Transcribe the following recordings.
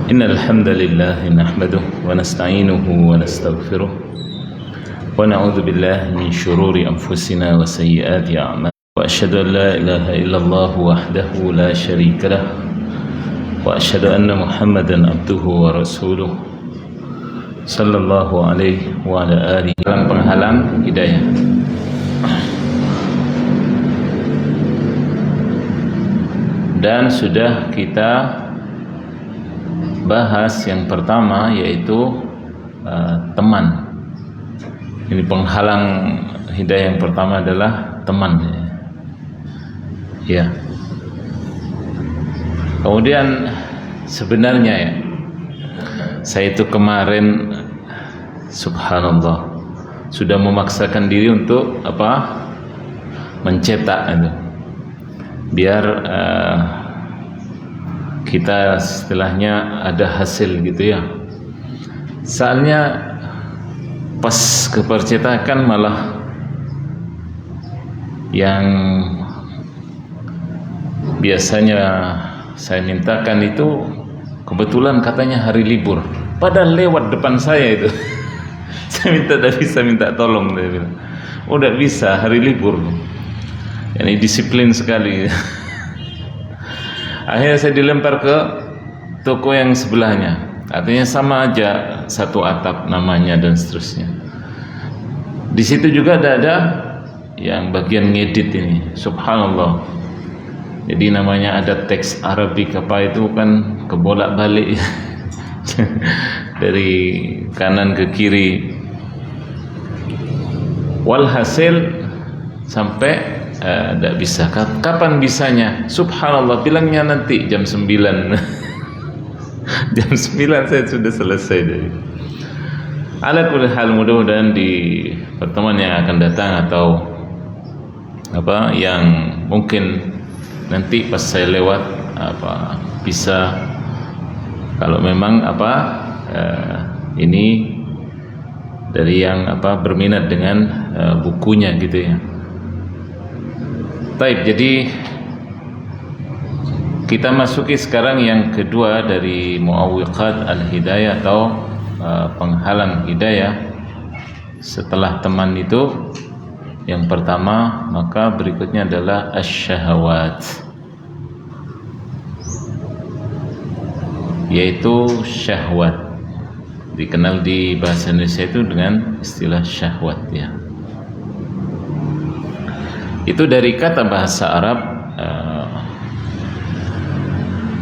إن الحمد لله نحمده ونستعينه ونستغفره ونعوذ بالله من شرور أنفسنا وسيئات أعمالنا وأشهد أن لا إله إلا الله وحده لا شريك له وأشهد أن محمدا عبده ورسوله صلى الله عليه وعلى آله. Penghalang hidayah. Dan sudah kita bahas yang pertama, yaitu teman. Ini penghalang hidayah yang pertama adalah teman. Ya. Kemudian sebenarnya ya, saya itu kemarin subhanallah sudah memaksakan diri untuk mencetak itu, biar kita setelahnya ada hasil gitu ya. Soalnya pas kepercetakan malah yang biasanya saya mintakan itu kebetulan katanya hari libur, padahal lewat depan saya itu. Saya minta tolong, dia bilang, oh tidak bisa, hari libur. Ini disiplin sekali. Akhirnya saya dilempar ke toko yang sebelahnya. Artinya sama aja, satu atap namanya dan seterusnya. Di situ juga ada yang bagian ngedit ini, subhanallah. Jadi namanya ada teks Arabik apa itu kan kebolak-balik dari kanan ke kiri. Walhasil sampai tidak bisa. Kapan bisanya? Subhanallah, bilangnya nanti jam 9. Jam 9 saya sudah selesai dari. Ala kulli hal, mudah-mudahan di pertemuan yang akan datang atau yang mungkin nanti pas saya lewat bisa, kalau memang ini dari yang berminat dengan bukunya gitu ya. Baik, jadi kita masuki sekarang yang kedua dari muawwiqat al-hidayah atau penghalang hidayah. Setelah teman itu yang pertama, maka berikutnya adalah asyahawat, yaitu syahwat. Dikenal di bahasa Indonesia itu dengan istilah syahwat ya. Itu dari kata bahasa Arab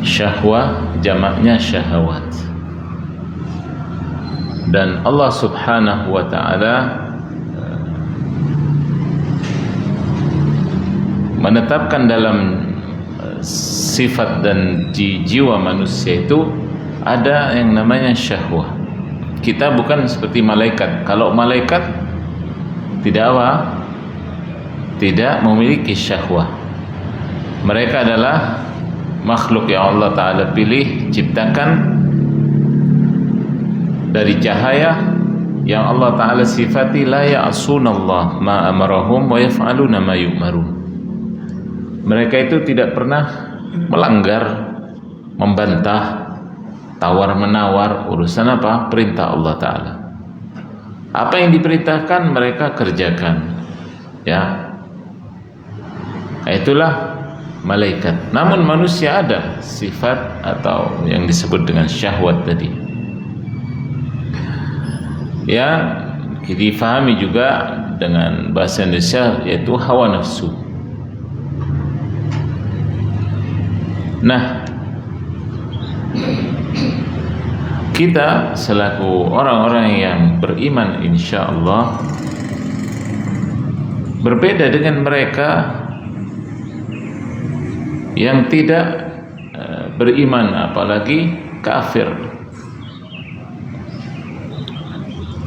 syahwah, jamaknya syahawat. Dan Allah Subhanahu wa ta'ala menetapkan dalam sifat dan jiwa manusia itu ada yang namanya syahwah. Kita bukan seperti malaikat. Kalau malaikat tidak memiliki syahwah. Mereka adalah makhluk yang Allah Ta'ala pilih, ciptakan dari cahaya yang Allah Ta'ala sifati la ya'sunallah ma amarahum wa yaf'aluna ma yu'marun. Mereka itu tidak pernah melanggar, membantah, tawar-menawar urusan perintah Allah Ta'ala. Apa yang diperintahkan mereka kerjakan ya. Itulah malaikat. Namun manusia ada sifat atau yang disebut dengan syahwat tadi, ya, difahami juga dengan bahasa Indonesia, yaitu hawa nafsu. Nah, kita selaku orang-orang yang beriman, insya Allah berbeda dengan mereka yang tidak beriman, apalagi kafir.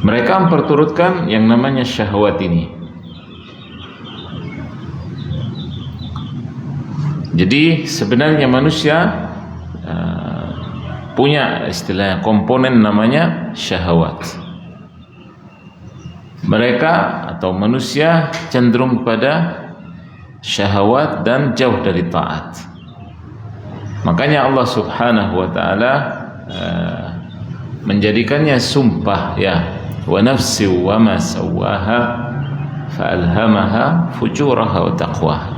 Mereka memperturutkan yang namanya syahwat ini. Jadi sebenarnya manusia punya istilah komponen namanya syahwat. Mereka atau manusia cenderung kepada syahwat dan jauh dari taat. Makanya Allah Subhanahu wa ta'ala menjadikannya sumpah, ya, wa nafsi wa ma sawaha fa alhamaha fujuraha wa taqwaha.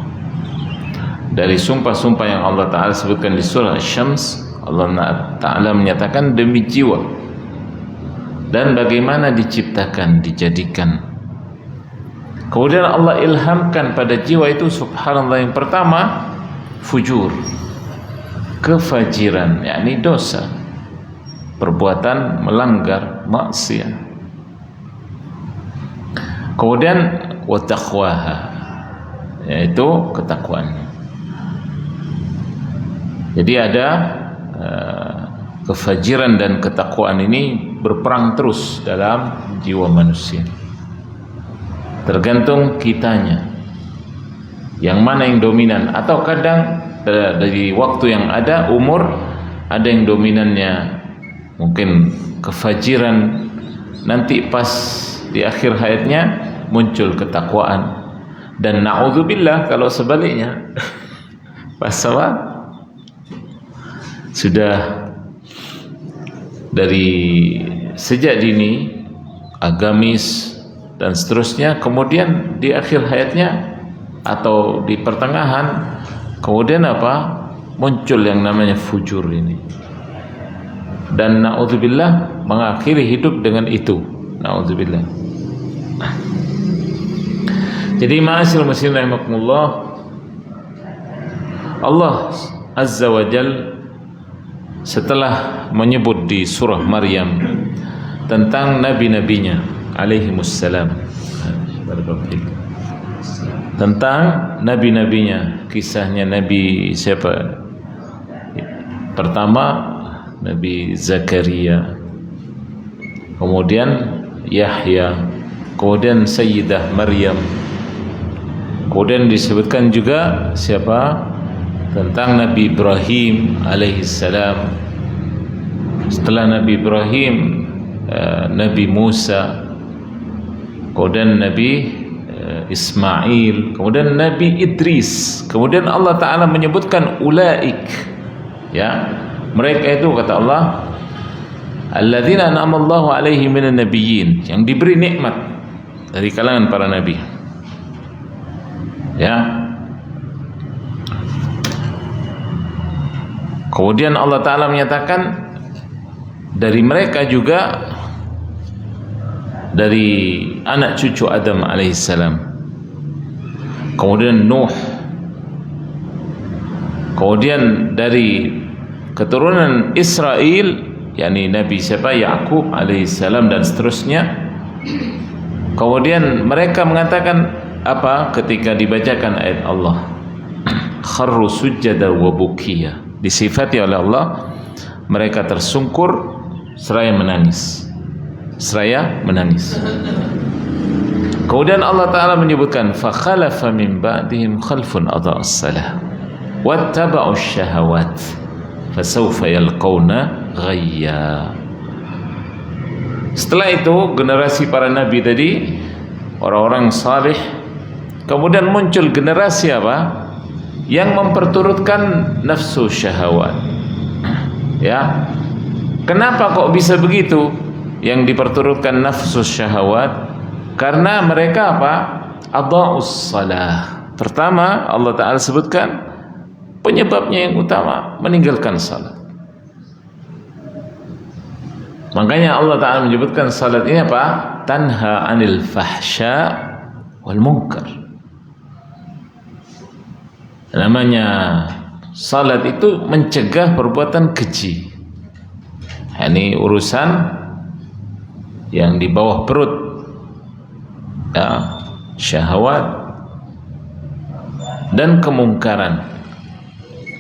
Dari sumpah-sumpah yang Allah Ta'ala sebutkan di surah Asy-Syams, Allah Ta'ala menyatakan demi jiwa dan bagaimana diciptakan, dijadikan. Kemudian Allah ilhamkan pada jiwa itu, subhanallah, yang pertama fujur, kefajiran, yakni dosa, perbuatan melanggar maksiat. Kemudian wa taqwaha, yaitu ketakwaan. Jadi ada kefajiran dan ketakwaan ini berperang terus dalam jiwa manusia. Tergantung kitanya, yang mana yang dominan. Atau kadang dari waktu yang ada, umur, ada yang dominannya mungkin kefajiran, nanti pas di akhir hayatnya muncul ketakwaan. Dan na'udzubillah kalau sebaliknya, pas apa? Sudah dari sejak dini agamis dan seterusnya, kemudian di akhir hayatnya atau di pertengahan, kemudian apa? Muncul yang namanya fujur ini. Dan na'udzubillah mengakhiri hidup dengan itu. Na'udzubillah. Jadi ma'asyiral muslimin rahimakumullah, Allah Azza wa Jalla setelah menyebut di surah Maryam tentang nabi-nabinya alaihimussalam, tentang nabi-nabinya, kisahnya Nabi siapa? Pertama Nabi Zakaria, kemudian Yahya, kemudian Sayyidah Maryam, kemudian disebutkan juga siapa? Tentang Nabi Ibrahim alaihissalam. Setelah Nabi Ibrahim, Nabi Musa, kemudian Nabi Ismail, kemudian Nabi Idris. Kemudian Allah Ta'ala menyebutkan ulaik, ya, mereka itu kata Allah, alladzina an'amallahu alaihim minan nabiyyin, yang diberi nikmat dari kalangan para nabi, ya. Kemudian Allah Ta'ala menyatakan dari mereka juga, dari anak cucu Adam alaihissalam, kemudian Nuh, kemudian dari keturunan Israel, yakni Nabi siapa? Ya'qub alaihissalam dan seterusnya. Kemudian mereka mengatakan apa ketika dibacakan ayat Allah? Kharru sujjada wa bukiya, disifati oleh Allah mereka tersungkur seraya menangis, seraya menangis. Kemudian Allah Ta'ala menyebutkan fa khalafa min ba'dihim khalfun adha'us salah wattaba'us syahawat fasawfa yalqawna ghayya. Setelah itu generasi para nabi tadi, orang-orang salih, kemudian muncul generasi apa? Yang memperturutkan nafsu syahwat. Ya. Kenapa kok bisa begitu? Yang diperturutkan nafsu syahwat karena mereka apa? Adha'us salah. Pertama, Allah Ta'ala sebutkan penyebabnya yang utama, meninggalkan salat. Makanya Allah Ta'ala menyebutkan salat ini apa? Tanha 'anil fahsya wal munkar. Namanya salat itu mencegah perbuatan keji. Ini urusan yang di bawah perut, ya, syahwat dan kemungkaran.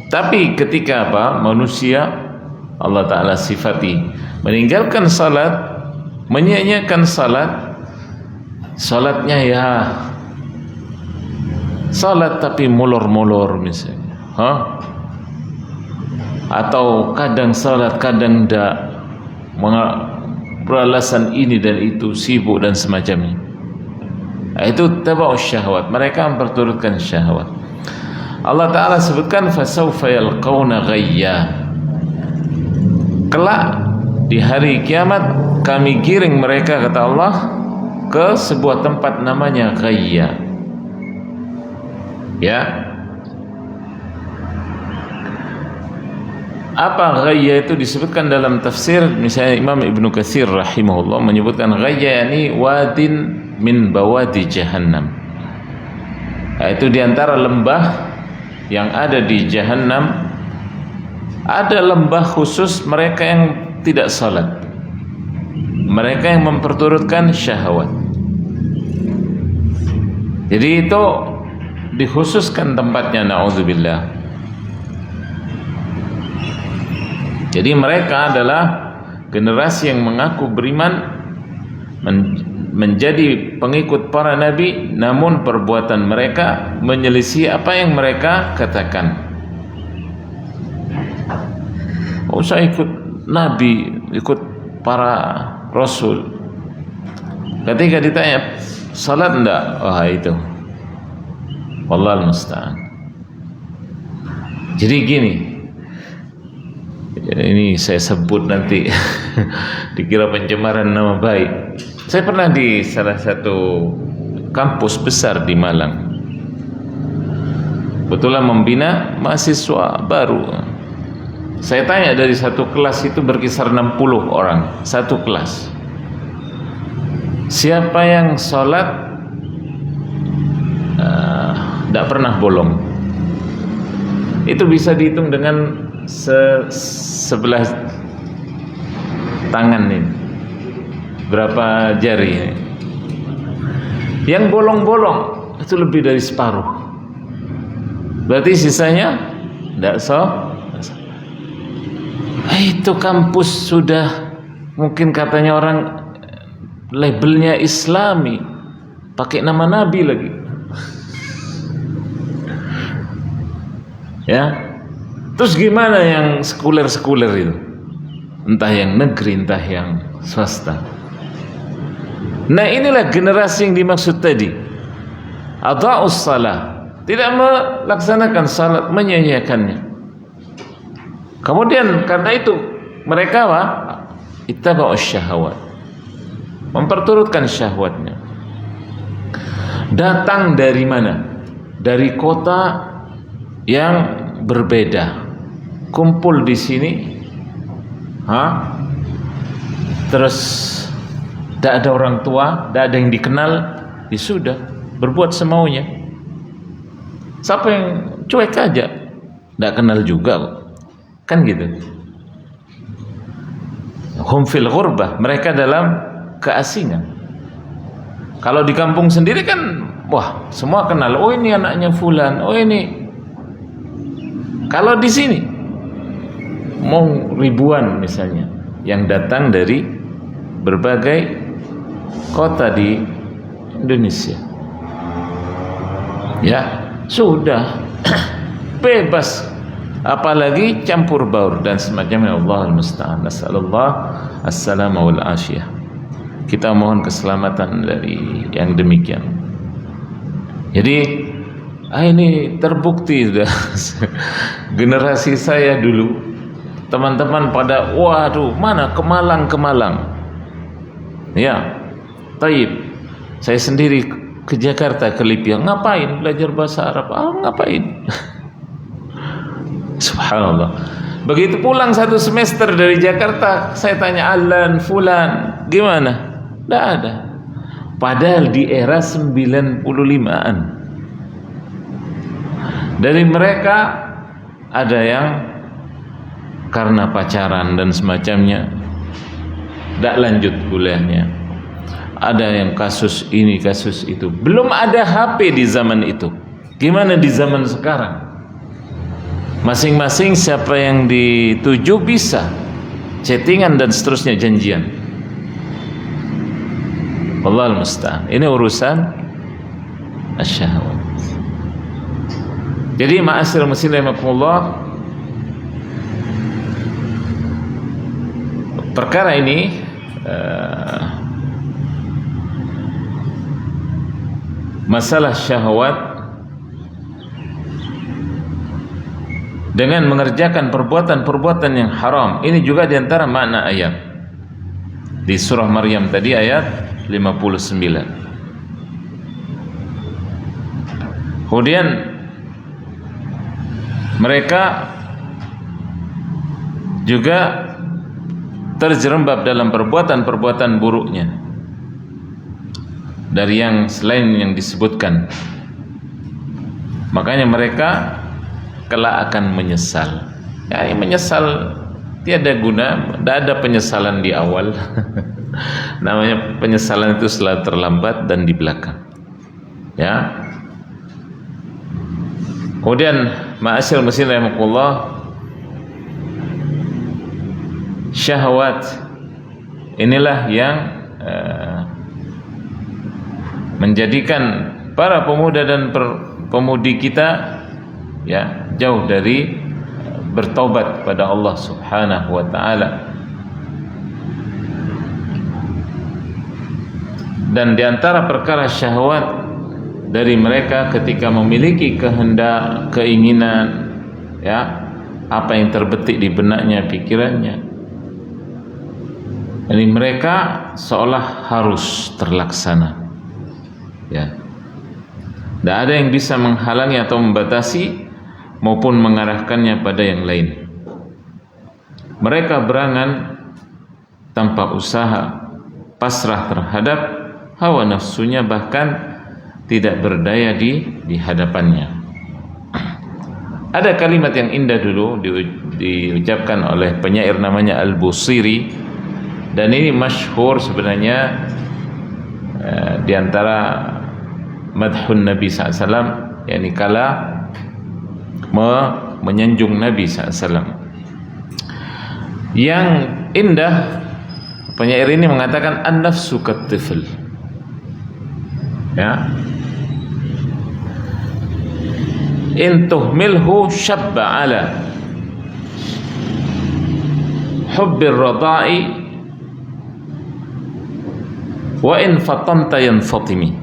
Tapi ketika apa? Manusia, Allah Ta'ala sifati meninggalkan salat, menyia-nyiakan salat, salatnya ya salat tapi molor-molor misalnya, atau kadang salat kadang tidak, beralasan ini dan itu, sibuk dan semacamnya. Itu tabau syahwat, mereka memperturutkan syahwat. Allah Ta'ala sebutkan fasawfa yalqawna ghayya. Kelak di hari kiamat kami giring mereka, kata Allah, ke sebuah tempat namanya Ghayya. Ya. Apa Ghayya itu disebutkan dalam tafsir, misalnya Imam Ibnu Katsir rahimahullah menyebutkan Ghayya ini wadin min bawadi jahannam. Itu diantara lembah yang ada di Jahannam. Ada lembah khusus mereka yang tidak salat, mereka yang memperturutkan syahwat. Jadi itu dikhususkan tempatnya, na'udzubillah. Jadi mereka adalah generasi yang mengaku beriman, menjadi pengikut para nabi, namun perbuatan mereka menyelisih apa yang mereka katakan. Oh, saya ikut nabi, ikut para rasul. Ketika ditanya salat enggak, wah itu wallahul musta'an. Jadi gini, ini saya sebut nanti dikira pencemaran nama baik. Saya pernah di salah satu kampus besar di Malang, kebetulan membina mahasiswa baru. Saya tanya, dari satu kelas itu berkisar 60 orang, satu kelas. Siapa yang sholat tidak pernah bolong? Itu bisa dihitung dengan sebelah tangan ini. Berapa jari ini? Yang bolong-bolong itu lebih dari separuh. Berarti sisanya tidak itu kampus sudah mungkin katanya orang labelnya Islami, pakai nama Nabi lagi. Ya. Terus gimana yang sekuler-sekuler itu? Entah yang negeri, entah yang swasta. Nah, inilah generasi yang dimaksud tadi. Adha'us salah, tidak melaksanakan salat, menyanyiakannya. Kemudian karena itu mereka ittaba'us syahawat, memperturutkan syahwatnya. Datang dari mana? Dari kota yang berbeda, kumpul di sini, terus tidak ada orang tua, tidak ada yang dikenal, ya sudah berbuat semaunya. Siapa yang cuek aja, tidak kenal juga kok. Kan gitu. Hum fil ghurbah, mereka dalam keasingan. Kalau di kampung sendiri kan, wah, semua kenal. Oh, ini anaknya fulan. Oh, ini. Kalau di sini mau ribuan misalnya yang datang dari berbagai kota di Indonesia. Ya, sudah bebas. Apalagi campur baur dan semacamnya. Allahul musta'an. Nasallallahu as-salama wal afiyah. Kita mohon keselamatan dari yang demikian. Jadi ini terbukti sudah. Generasi saya dulu, teman-teman pada waduh, mana ke Malang. Ya, taib. Saya sendiri ke Jakarta, ke Libya. Ngapain? Belajar bahasa Arab. Ngapain? Subhanallah. Begitu pulang satu semester dari Jakarta, saya tanya Alan, Fulan, gimana? Tidak ada. Padahal di era 95-an. Dari mereka ada yang karena pacaran dan semacamnya tidak lanjut kuliahnya. Ada yang kasus ini, kasus itu. Belum ada HP di zaman itu. Gimana di zaman sekarang? Masing-masing siapa yang dituju bisa chattingan dan seterusnya, janjian. Wallahul musta'an. Ini urusan asyahwat. Jadi ma'asyiral muslimin rahimakumullah, perkara ini masalah syahwat dengan mengerjakan perbuatan-perbuatan yang haram. Ini juga diantara makna ayat di surah Maryam tadi ayat 59. Kemudian mereka juga terjerembab dalam perbuatan-perbuatan buruknya dari yang selain yang disebutkan. Makanya mereka kelak akan menyesal. Ya, menyesal tiada guna, tidak ada penyesalan di awal. Namanya penyesalan itu setelah terlambat dan di belakang. Ya. Kemudian ma'asyiral muslimin rahimakumullah, syahwat inilah yang menjadikan para pemuda dan pemudi kita ya jauh dari bertaubat pada Allah Subhanahu wa taala. Dan di antara perkara syahwat dari mereka ketika memiliki kehendak, keinginan, ya, apa yang terbetik di benaknya, pikirannya, ini mereka seolah harus terlaksana. Ya, tidak ada yang bisa menghalangi atau membatasi maupun mengarahkannya pada yang lain. Mereka berangan tanpa usaha, pasrah terhadap hawa nafsunya, bahkan tidak berdaya di hadapannya. Ada kalimat yang indah dulu diucapkan oleh penyair namanya Al-Busiri, dan ini masyhur sebenarnya di antara madhun Nabi SAW, yakni kala menyanjung Nabi SAW. Yang indah, penyair ini mengatakan an-nafsu kat-tifl, ya, in tuhmilhu syabba ala hubbir radai wa in fatanta yanfatimi.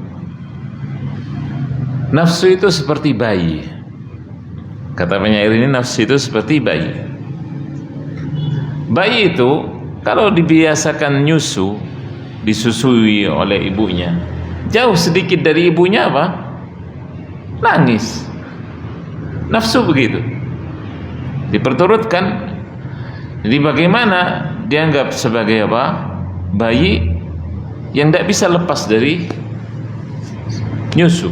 Nafsu itu seperti bayi, kata penyair ini. Nafsu itu seperti bayi. Bayi itu kalau dibiasakan nyusu, disusui oleh ibunya, jauh sedikit dari ibunya apa? Nangis. Nafsu begitu, diperturutkan. Jadi bagaimana dianggap sebagai apa? Bayi yang tidak bisa lepas dari nyusu.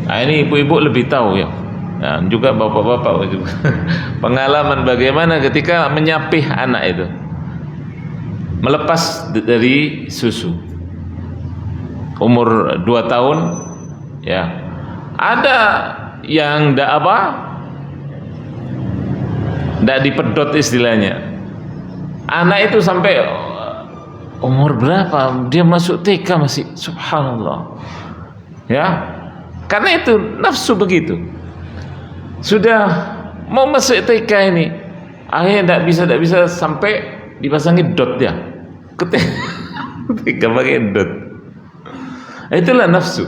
Nah, ini ibu-ibu lebih tahu ya. Nah, juga bapak-bapak juga. Pengalaman bagaimana ketika menyapih anak itu, melepas dari susu umur 2 tahun, ya. Ada yang ndak apa, ndak dipedot istilahnya. Anak itu sampai umur berapa dia masuk TK masih, subhanallah, ya. Karena itu nafsu begitu. Sudah mau masuk TK ini, akhirnya ndak bisa sampai dipasangi dot ya, ketika pakai dot. Itulah nafsu.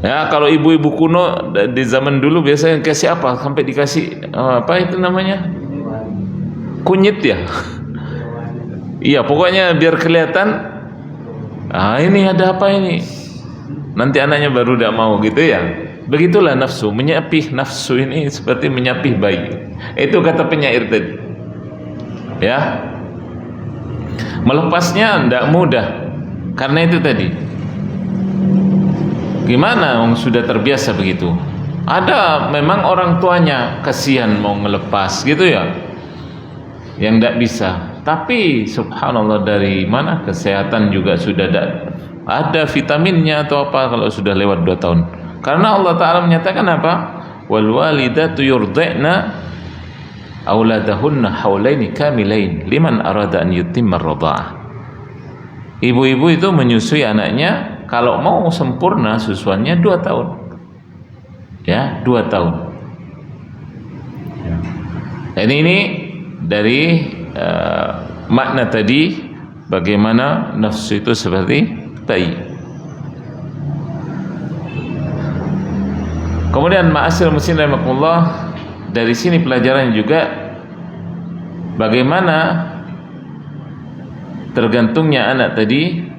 Ya, kalau ibu-ibu kuno di zaman dulu biasanya kasih apa? Sampai dikasih apa itu namanya? Kunyit ya. Iya, pokoknya biar kelihatan. Ini ada apa ini? Nanti anaknya baru tidak mau gitu ya. Begitulah nafsu, menyapih nafsu ini seperti menyapih bayi. Itu kata penyair tadi. Ya. Melepasnya tidak mudah. Karena itu tadi. Gimana orang sudah terbiasa begitu? Ada memang orang tuanya kasihan mau ngelepas gitu ya, yang tidak bisa. Tapi subhanallah, dari mana kesehatan juga sudah ada vitaminnya atau apa kalau sudah lewat 2 tahun. Karena Allah Ta'ala menyatakan apa? Wal walidatu yurdi'na auladahunna haulaini kamilain liman arada an yutimma ar-radha'ah. Ibu-ibu itu menyusui anaknya kalau mau sempurna susuannya 2 tahun. Ya, 2 tahun. Dan ini dari makna tadi, bagaimana nafsu itu seperti bayi. Kemudian ma'asyiral muslimin rahimakumullah, dari sini pelajaran juga bagaimana tergantungnya anak tadi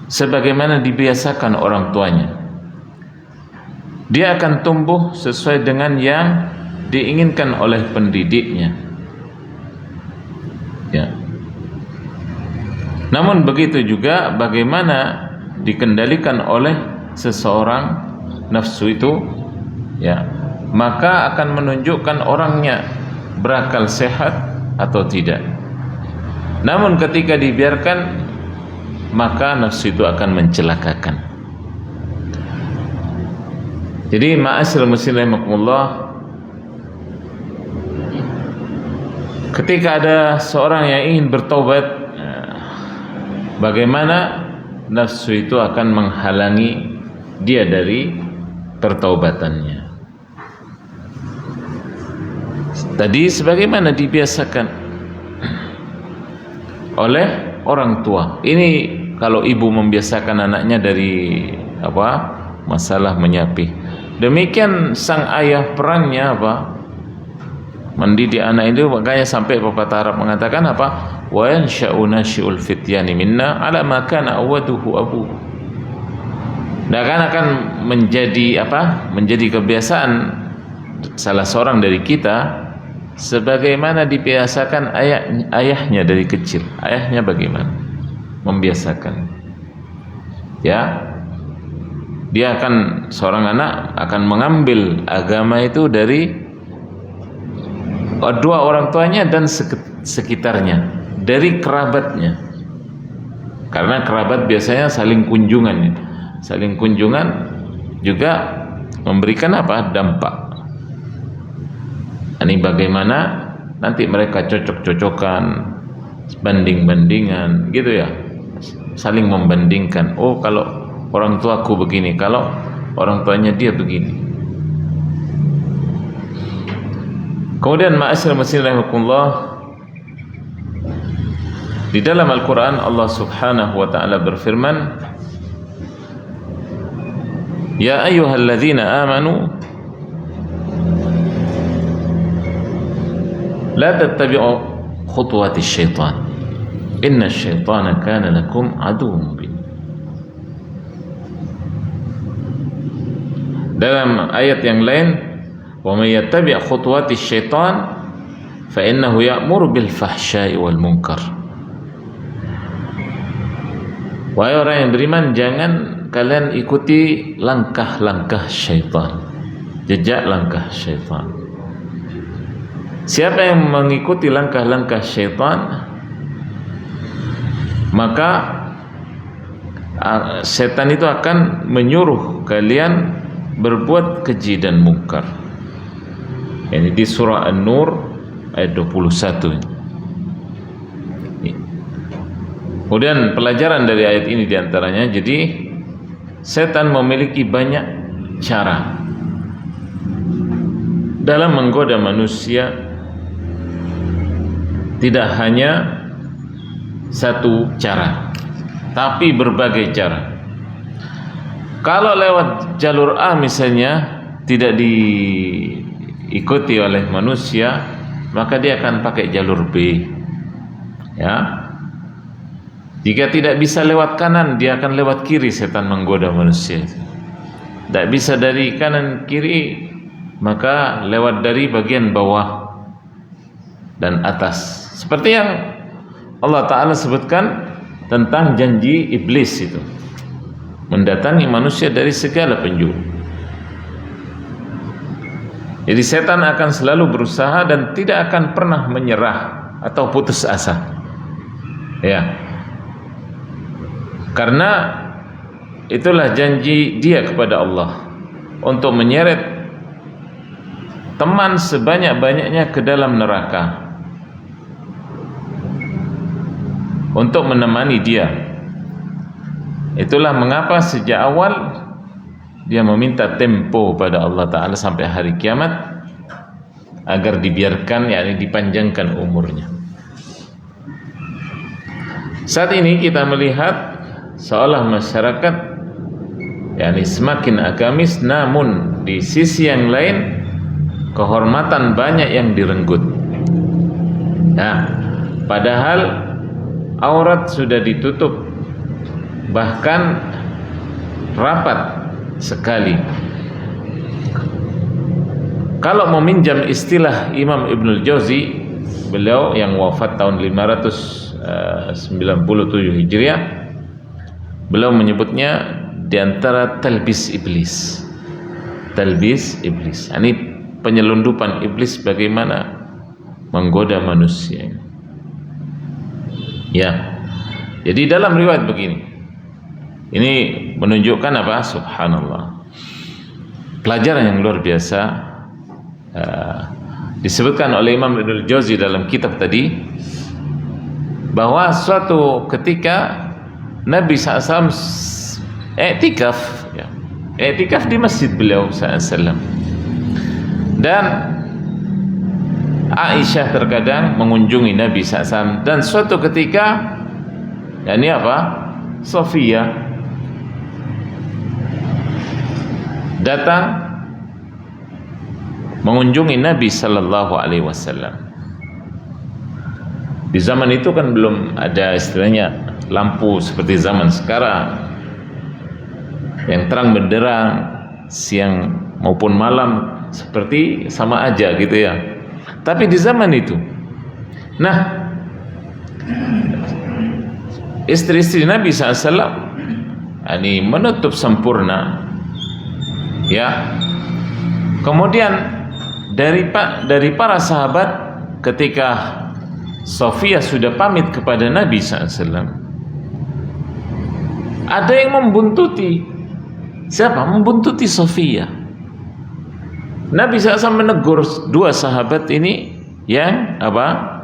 sebagaimana dibiasakan orang tuanya. Dia akan tumbuh sesuai dengan yang diinginkan oleh pendidiknya. Ya. Namun begitu juga bagaimana dikendalikan oleh seseorang nafsu itu, ya, maka akan menunjukkan orangnya berakal sehat atau tidak. Namun ketika dibiarkan, maka nafsu itu akan mencelakakan. Jadi ma'asyiral muslimin rahimakumullah, ketika ada seorang yang ingin bertaubat, bagaimana nafsu itu akan menghalangi dia dari pertaubatannya. Tadi sebagaimana dibiasakan oleh orang tua. Ini kalau ibu membiasakan anaknya dari masalah menyapih. Demikian sang ayah perannya mendidik anak itu, makanya sampai pepatah Arab mengatakan wa yansha'u nashi'ul fityani minna ala ma kana awaduhu abuhu. Dan akan menjadi menjadi kebiasaan salah seorang dari kita sebagaimana dibiasakan ayahnya dari kecil. Ayahnya bagaimana membiasakan, ya, dia akan, seorang anak akan mengambil agama itu dari dua orang tuanya dan sekitarnya, dari kerabatnya, karena kerabat biasanya saling kunjungan juga memberikan dampak. Ini bagaimana nanti mereka cocok-cocokan, banding-bandingan gitu ya, saling membandingkan. Oh, kalau orang tuaku begini, kalau orang tuanya dia begini. Kemudian ma'asyiral muslimin rahimakumullah, di dalam Al-Quran Allah subhanahu wa ta'ala berfirman, ya ayyuhalladzina amanu la tattabi'u khutuwatis syaitan innash syaitana kana lakum aduwwun mubin. Dalam ayat yang lain, wa may yattabi' khutuwatis syaitan fa innahu ya'muru bil fahsya'i wal munkar. Wahai orang yang beriman, jangan kalian ikuti langkah-langkah syaitan, jejak langkah syaitan. Siapa yang mengikuti langkah-langkah syaitan, maka setan itu akan menyuruh kalian berbuat keji dan mungkar. Ini di surah An-Nur ayat 21. Kemudian pelajaran dari ayat ini diantaranya, jadi setan memiliki banyak cara dalam menggoda manusia, tidak hanya satu cara, tapi berbagai cara. Kalau lewat jalur A misalnya tidak diikuti oleh manusia, maka dia akan pakai jalur B, ya. Jika tidak bisa lewat kanan, dia akan lewat kiri. Setan menggoda manusia. Tidak bisa dari kanan kiri, maka lewat dari bagian bawah dan atas. Seperti yang Allah Ta'ala sebutkan tentang janji iblis itu, mendatangi manusia dari segala penjuru. Jadi setan akan selalu berusaha dan tidak akan pernah menyerah atau putus asa, ya. Karena itulah janji dia kepada Allah untuk menyeret teman sebanyak-banyaknya ke dalam neraka untuk menemani dia. Itulah mengapa sejak awal dia meminta tempo pada Allah Ta'ala sampai hari kiamat agar dibiarkan, yakni dipanjangkan umurnya. Saat ini kita melihat seolah masyarakat yakni semakin agamis, namun di sisi yang lain kehormatan banyak yang direnggut. Nah, padahal aurat sudah ditutup, bahkan rapat sekali. Kalau meminjam istilah Imam Ibnul Jauzi, beliau yang wafat tahun 597 Hijriah, beliau menyebutnya di antara talbis iblis. Talbis iblis, ini penyelundupan iblis bagaimana menggoda manusia. Ya. Jadi dalam riwayat begini. Ini menunjukkan apa? Subhanallah. Pelajaran yang luar biasa. Disebutkan oleh Imam Ibnul Jauzi dalam kitab tadi, bahwa suatu ketika Nabi SAW i'tikaf, ya, i'tikaf di masjid beliau SAW, dan Aisyah terkadang mengunjungi Nabi SAW, dan suatu ketika, ini apa? Sofia datang mengunjungi Nabi Sallallahu Alaihi Wasallam. Di zaman itu kan belum ada istilahnya lampu seperti zaman sekarang yang terang benderang, siang maupun malam seperti sama aja gitu ya. Tapi di zaman itu, nah, istri-istri Nabi SAW ini menutup sempurna, ya. Kemudian dari para sahabat, ketika Sofia sudah pamit kepada Nabi SAW, ada yang membuntuti. Siapa? Membuntuti Sofia. Nabi SAW menegur dua sahabat ini yang apa?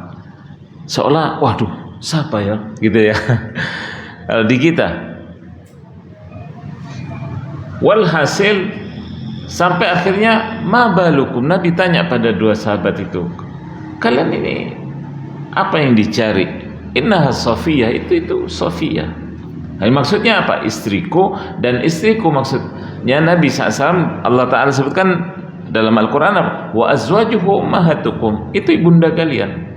Seolah, waduh, siapa ya? Gitu ya. Kalau di kita, walhasil sampai akhirnya mabalukum, Nabi tanya pada dua sahabat itu, kalian ini apa yang dicari? Innaha Sofia, itu Sofia. Nah, maksudnya apa? Istriku, dan istriku maksudnya Nabi SAW, Allah Ta'ala sebutkan dalam Al-Quran apa? Wa azwajuhu ummahatukum, itu ibunda kalian.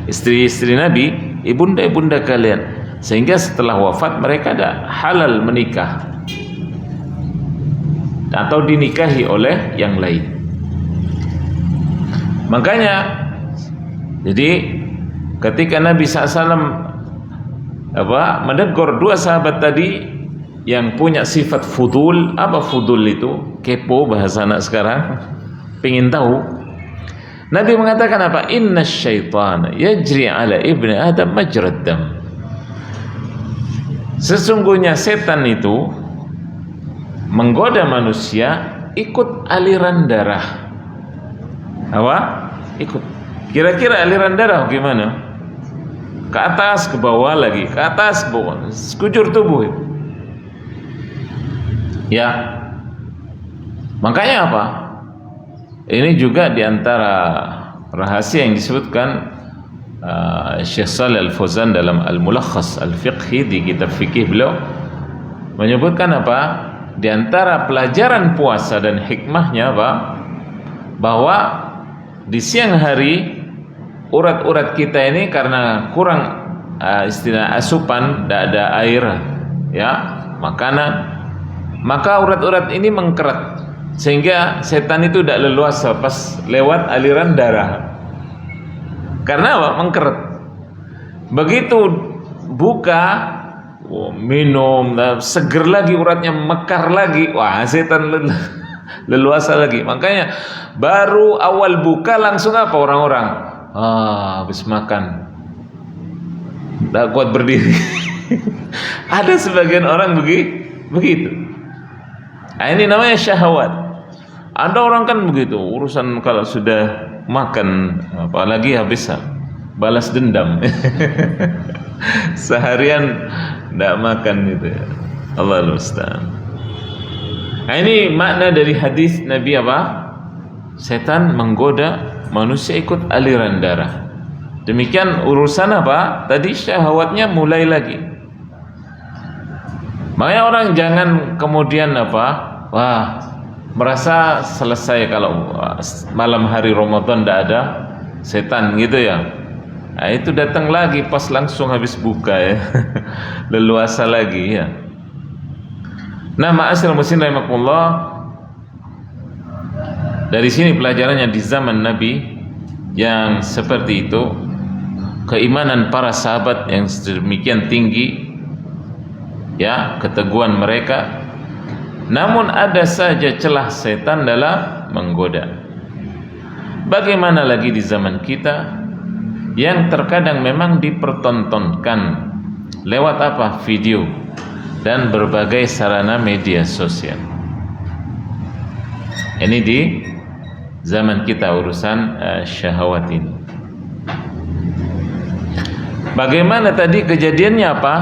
Istri-istri Nabi, ibunda-ibunda kalian. Sehingga setelah wafat mereka ada halal menikah atau dinikahi oleh yang lain. Makanya, jadi ketika Nabi SAW menegur dua sahabat tadi yang punya sifat fudul. Apa fudul itu? Kepo bahasa anak sekarang, pingin tahu. Nabi mengatakan apa? Inna syaitana yajri ala ibni Adam majrad dam. Sesungguhnya setan itu menggoda manusia ikut aliran darah. Apa? Ikut. Kira-kira aliran darah gimana? Ke atas, ke bawah lagi, ke atas, ke bawah, sekujur tubuh itu. Ya. Makanya apa? Ini juga diantara rahasia yang disebutkan Syekh Shalih Al-Fauzan dalam Al-Mulakhas Al-Fiqhi, di kitab fikih beliau menyebutkan apa? Di antara pelajaran puasa dan hikmahnya apa? Bahwa di siang hari urat-urat kita ini karena kurang istilah asupan, tidak ada air, ya, makanan, maka urat-urat ini mengkeret sehingga setan itu tidak leluasa pas lewat aliran darah. Karena apa? Mengkeret. Begitu buka, minum, seger lagi uratnya, mekar lagi, wah setan leluasa lagi. Makanya baru awal buka langsung apa orang-orang? Habis makan tidak kuat berdiri. Ada sebagian orang begitu. Nah, ini namanya syahwat. Ada orang kan begitu, urusan kalau sudah makan, apalagi habis balas dendam. Seharian tidak makan itu ya. Allahu musta'an. Nah, ini makna dari hadis Nabi apa? Setan menggoda manusia ikut aliran darah. Demikian urusan apa? Tadi syahwatnya mulai lagi. Makanya orang jangan kemudian merasa selesai kalau malam hari Ramadan tidak ada setan gitu ya. Nah, itu datang lagi pas langsung habis buka ya. Leluasa lagi ya. Nah, ma'asyiral muslimin rahimakumullah, dari sini pelajarannya di zaman Nabi yang seperti itu, keimanan para sahabat yang sedemikian tinggi ya, keteguhan mereka, namun ada saja celah setan dalam menggoda. Bagaimana lagi di zaman kita yang terkadang memang dipertontonkan lewat video dan berbagai sarana media sosial. Ini di zaman kita urusan syahwat ini. Bagaimana tadi kejadiannya apa?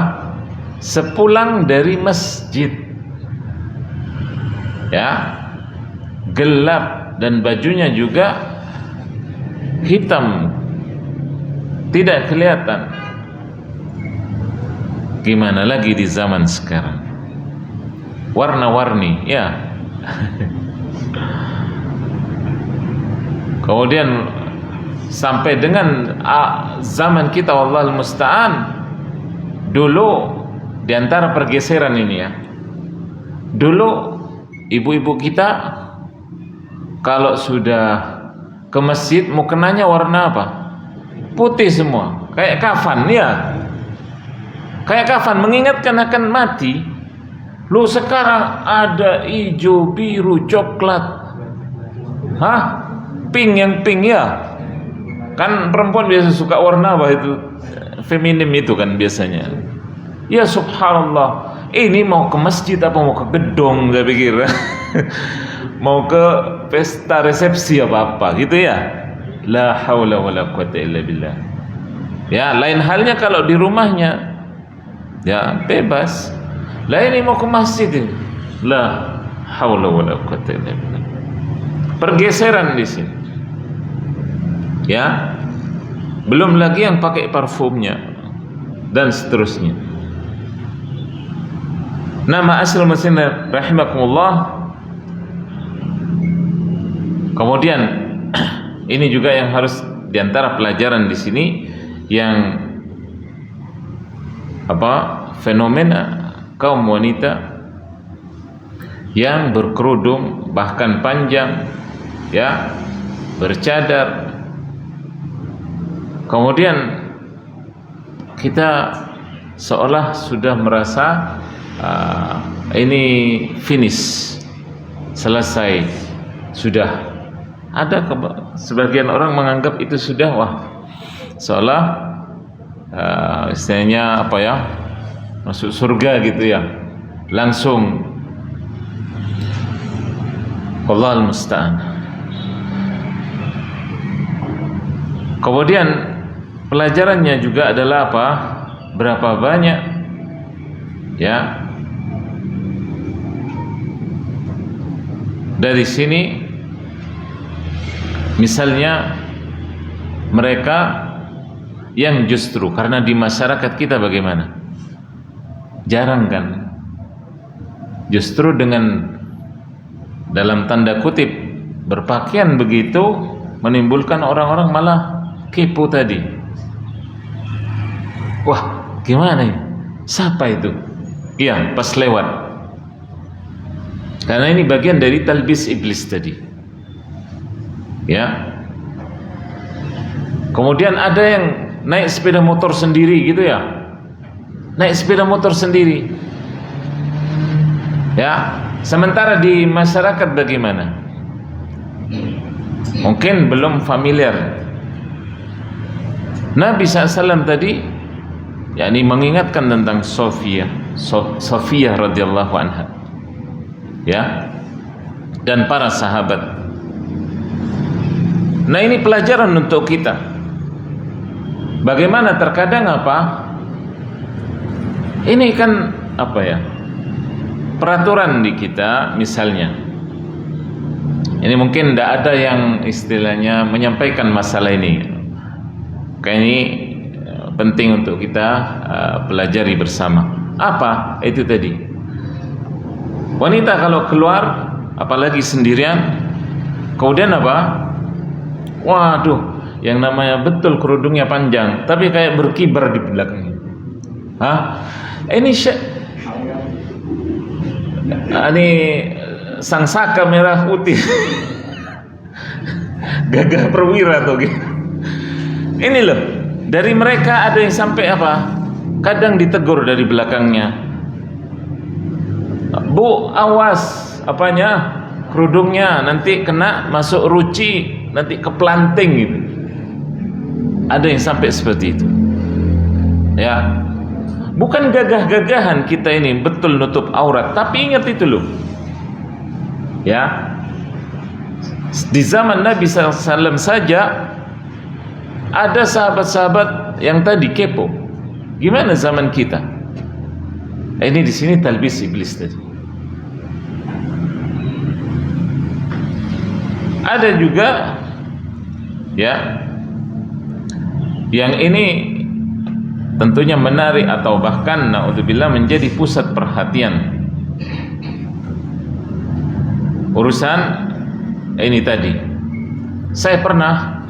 Sepulang dari masjid, ya, gelap dan bajunya juga hitam, tidak kelihatan. Gimana lagi di zaman sekarang? Warna-warni, ya. Kemudian sampai dengan zaman kita, wallahul musta'an, dulu di antara pergeseran ini ya. Dulu ibu-ibu kita kalau sudah ke masjid mukenanya warna apa? Putih semua, kayak kafan ya. Kayak kafan, mengingatkan akan mati. Lu sekarang ada hijau, biru, coklat. Hah? Pink, yang pink ya. Kan perempuan biasa suka warna apa itu? Feminim itu kan biasanya. Ya subhanallah. Ini mau ke masjid apa mau ke gedung saya pikir. Mau ke pesta resepsi apa gitu ya. La haula wala quwata illa billah. Ya, lain halnya kalau di rumahnya. Ya, bebas. Lah ini mau ke masjid ini. La haula wala quwata illa billah. Pergeseran di sini. Ya. Belum lagi yang pakai parfumnya dan seterusnya. Nama asal mesin rahimakumullah. Kemudian ini juga yang harus diantara pelajaran di sini, yang fenomena kaum wanita yang berkerudung bahkan panjang ya, bercadar. Kemudian kita seolah sudah merasa ini finish, selesai, sudah. Ada sebagian orang menganggap itu sudah, seolah istilahnya masuk surga gitu ya, langsung. Wallahul musta'an. Kemudian pelajarannya juga adalah berapa banyak ya dari sini. Misalnya mereka yang justru karena di masyarakat kita bagaimana? Jarang kan? Justru dengan dalam tanda kutip berpakaian begitu menimbulkan orang-orang malah kepo tadi. Wah, gimana ya? Siapa itu? Iya, pas lewat. Karena ini bagian dari talbis iblis tadi. Ya. Kemudian ada yang naik sepeda motor sendiri gitu ya. Naik sepeda motor sendiri. Ya, sementara di masyarakat bagaimana? Mungkin belum familiar. Nabi SAW tadi yakni mengingatkan tentang Sofiyah radhiyallahu anha. Ya. Dan para sahabat. Nah, ini pelajaran untuk kita. Bagaimana terkadang ini kan peraturan di kita misalnya. Ini mungkin tidak ada yang istilahnya menyampaikan masalah ini. Kayak ini penting untuk kita pelajari bersama. Apa itu tadi? Wanita kalau keluar, apalagi sendirian, kemudian apa? Waduh, yang namanya betul kerudungnya panjang, tapi kayak berkibar di belakangnya. Hah? Ini sang saka merah putih. Gagah perwira tuh gitu. Ini loh, dari mereka ada yang sampai apa? Kadang ditegur dari belakangnya. Bu, awas apanya? Kerudungnya nanti kena masuk ruci, nanti keplanting gitu. Ada yang sampai seperti itu. Ya. Bukan gagah-gagahan kita ini betul nutup aurat, tapi ingat itu loh. Ya. Di zaman Nabi SAW saja ada sahabat-sahabat yang tadi kepo. Gimana zaman kita? Ini di sini talbis iblis tadi. Ada juga ya yang ini tentunya menarik atau bahkan naudzubillah menjadi pusat perhatian. Urusan ini tadi. Saya pernah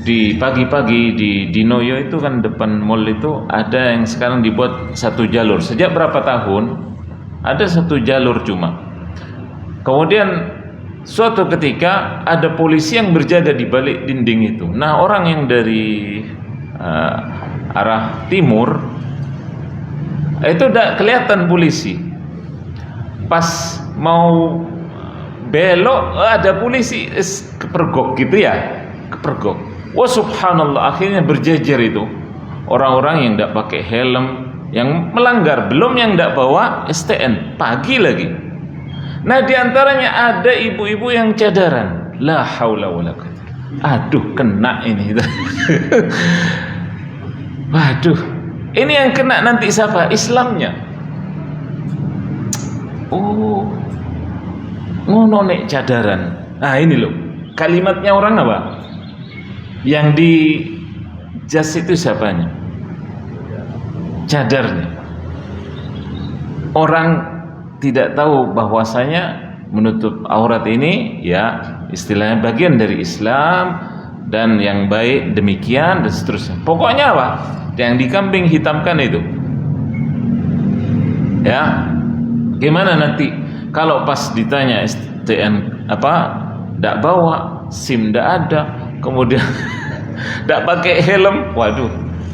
di pagi-pagi di Dinoyo itu kan depan mall itu ada yang sekarang dibuat satu jalur. Sejak berapa tahun ada satu jalur cuma. Kemudian suatu ketika ada polisi yang berjaga di balik dinding itu. Nah, orang yang dari arah timur itu udah kelihatan polisi. Pas mau belok ada polisi kepergok gitu ya, kepergok. Wah, subhanallah, akhirnya berjejer itu orang-orang yang tidak pakai helm, yang melanggar, belum yang tidak bawa STN, pagi lagi. Nah, diantaranya ada ibu-ibu yang cadaran. La haula wala quwwata. Aduh, kena ini. Waduh, ini yang kena nanti siapa? Islamnya. Oh, ngono nek cadaran. Nah, ini loh, kalimatnya orang apa? Yang di jas itu siapanya? Cadarnya. Orang tidak tahu bahwasanya menutup aurat ini ya istilahnya bagian dari Islam dan yang baik demikian dan seterusnya. Pokoknya apa? Yang dikambing hitamkan itu. Ya. Gimana nanti kalau pas ditanya STN apa? Enggak bawa, SIM enggak ada, kemudian enggak pakai helm. Waduh,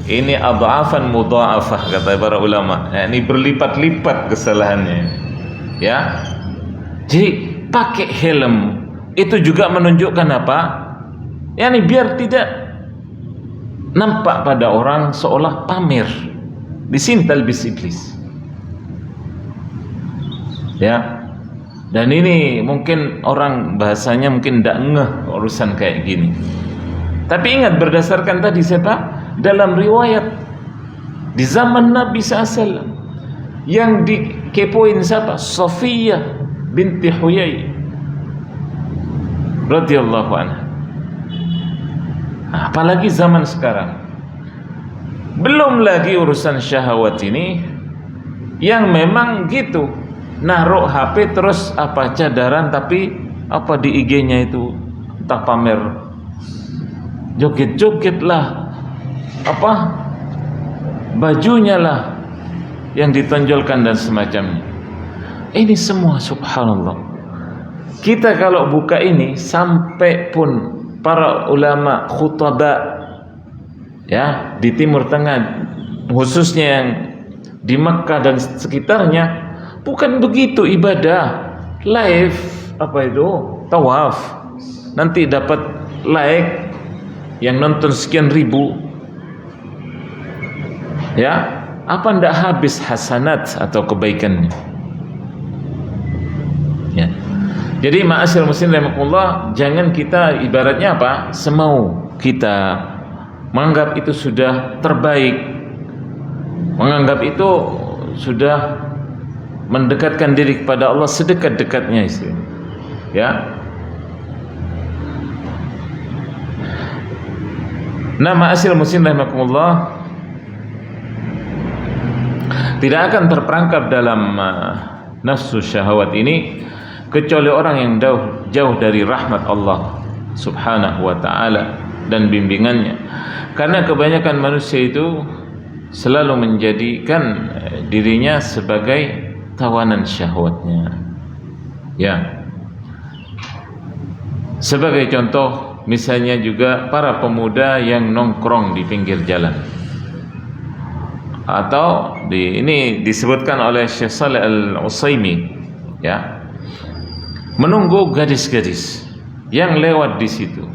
ini adhafan mudha'afah kata para ulama. Ya, ini berlipat-lipat kesalahannya. Ya, jadi pakai helm itu juga menunjukkan apa? Yani biar tidak nampak pada orang seolah pamer. Di sini talbis iblis. Ya, dan ini mungkin orang bahasanya mungkin tidak ngeh urusan kayak gini. Tapi ingat berdasarkan tadi siapa? Dalam riwayat di zaman Nabi SAW yang dikepoin siapa? Safiyah binti Huyai radhiyallahu anha. Apalagi zaman sekarang. Belum lagi urusan syahwat ini yang memang gitu. Naruh HP terus apa cadaran tapi apa di IG-nya itu entah pamer joget-joget lah, apa bajunya lah yang ditonjolkan dan semacamnya. Ini semua subhanallah. Kita kalau buka ini sampai pun para ulama khutaba ya di Timur Tengah khususnya yang di Mekkah dan sekitarnya bukan begitu ibadah live apa itu tawaf nanti dapat like yang nonton sekian ribu ya. Apa ndak habis hasanat atau kebaikannya? Ya. Jadi ma'asyiral muslimin rahimakumullah, jangan kita ibaratnya apa? Semau kita menganggap itu sudah terbaik. Menganggap itu sudah mendekatkan diri kepada Allah sedekat-dekatnya itu. Ya. Nah, ma'asyiral muslimin rahimakumullah, tidak akan terperangkap dalam nafsu syahwat ini kecuali orang yang jauh dari rahmat Allah subhanahu wa ta'ala dan bimbingannya. Karena kebanyakan manusia itu selalu menjadikan dirinya sebagai tawanan syahwatnya. Ya. Sebagai contoh, misalnya juga para pemuda yang nongkrong di pinggir jalan. Atau ini disebutkan oleh Syekh Shalih Al-Utsaimin, ya. Menunggu gadis-gadis yang lewat di situ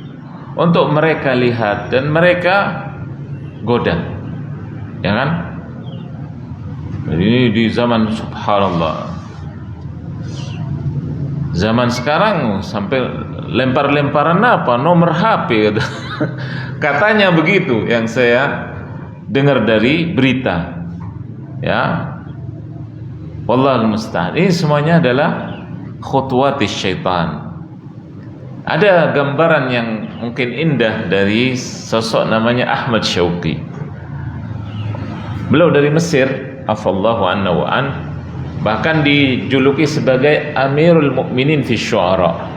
untuk mereka lihat dan mereka goda, ya kan? Ini di zaman subhanallah, zaman sekarang sampai lempar-lemparan nomor HP gitu. Katanya begitu yang saya dengar dari berita, ya. Wallahul musta'an. Ini semuanya adalah khutuwatis syaitan. Ada gambaran yang mungkin indah dari sosok namanya Ahmad Syauqi. Beliau dari Mesir, afallahu anna wa an, bahkan dijuluki sebagai Amirul Mukminin fi Syu'ara.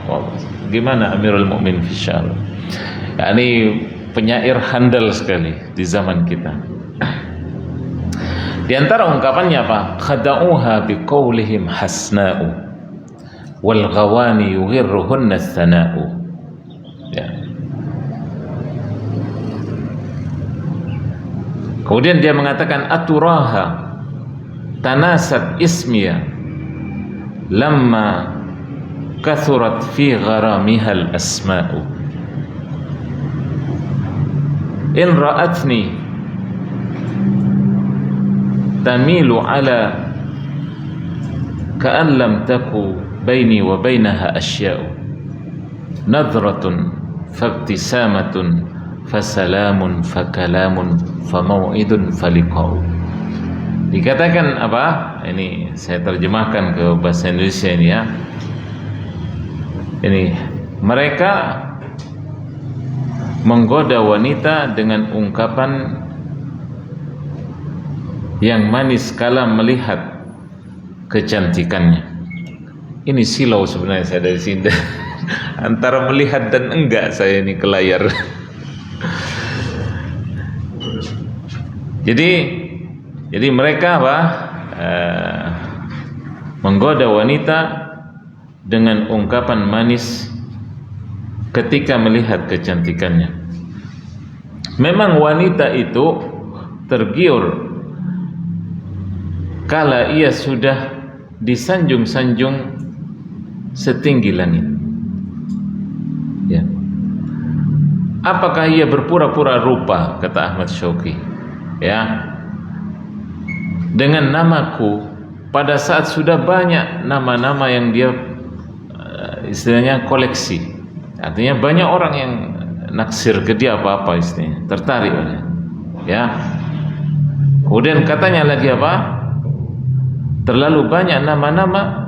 Gimana Amirul Mukminin fi Syu'ara? Ini penyair handal sekali di zaman kita. Di antara ungkapannya apa? Khada'uha biqaulihim hasna'u wal ghawani yughirruhunna thana'u. Ya. Kemudian dia mengatakan aturaha tanasat ismiya lamma kathurat fi gharamihal asma'u in ra'atni tamilu ala ka'an lam taku baini wa bainaha asya'u nadratun fabtisamatun fasalamun fakalamun famau'idun faliqa'u. Dikatakan apa? Ini saya terjemahkan ke bahasa Indonesia ini, ya. Ini mereka menggoda wanita dengan ungkapan yang manis kala melihat kecantikannya. Ini silau sebenarnya saya dari sini antara melihat dan enggak saya ini ke layar. Jadi mereka apa? Menggoda wanita dengan ungkapan manis ketika melihat kecantikannya. Memang wanita itu tergiur kala ia sudah disanjung-sanjung setinggi langit. Ya. Apakah ia berpura-pura rupa, kata Ahmad Syauqi, ya, dengan namaku pada saat sudah banyak nama-nama yang dia istilahnya koleksi. Artinya banyak orang yang naksir ke dia apa-apa istilahnya, tertarik oleh, ya. Kemudian katanya lagi apa? Terlalu banyak nama-nama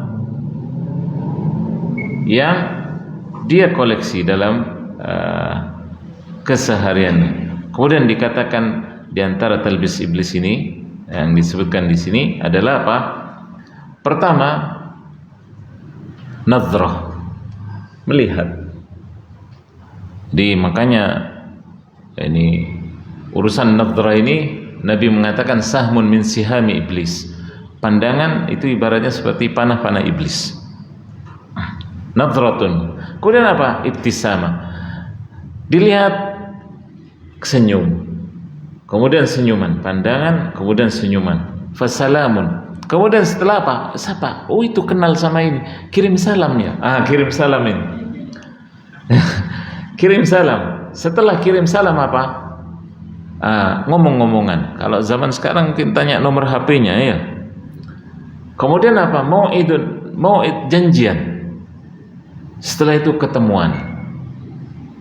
yang dia koleksi dalam kesehariannya. Kemudian dikatakan di antara talbis iblis ini yang disebutkan di sini adalah apa? Pertama, nazrah, melihat. Makanya ini urusan nazrah ini Nabi mengatakan sahmun min sihami iblis. Pandangan itu ibaratnya seperti panah-panah iblis. Nadratun. Kemudian apa? Ibtisama. Dilihat senyum. Kemudian senyuman, pandangan, kemudian senyuman. Fasalamun. Kemudian setelah apa? Sapa? Oh, itu kenal sama ini. Kirim salamnya. Kirim salam ini. Kirim salam. Setelah kirim salam apa? Ngomong-ngomongan. Kalau zaman sekarang mungkin tanya nomor HP-nya, ya. Kemudian apa? Mau'id janjian. Setelah itu ketemuan.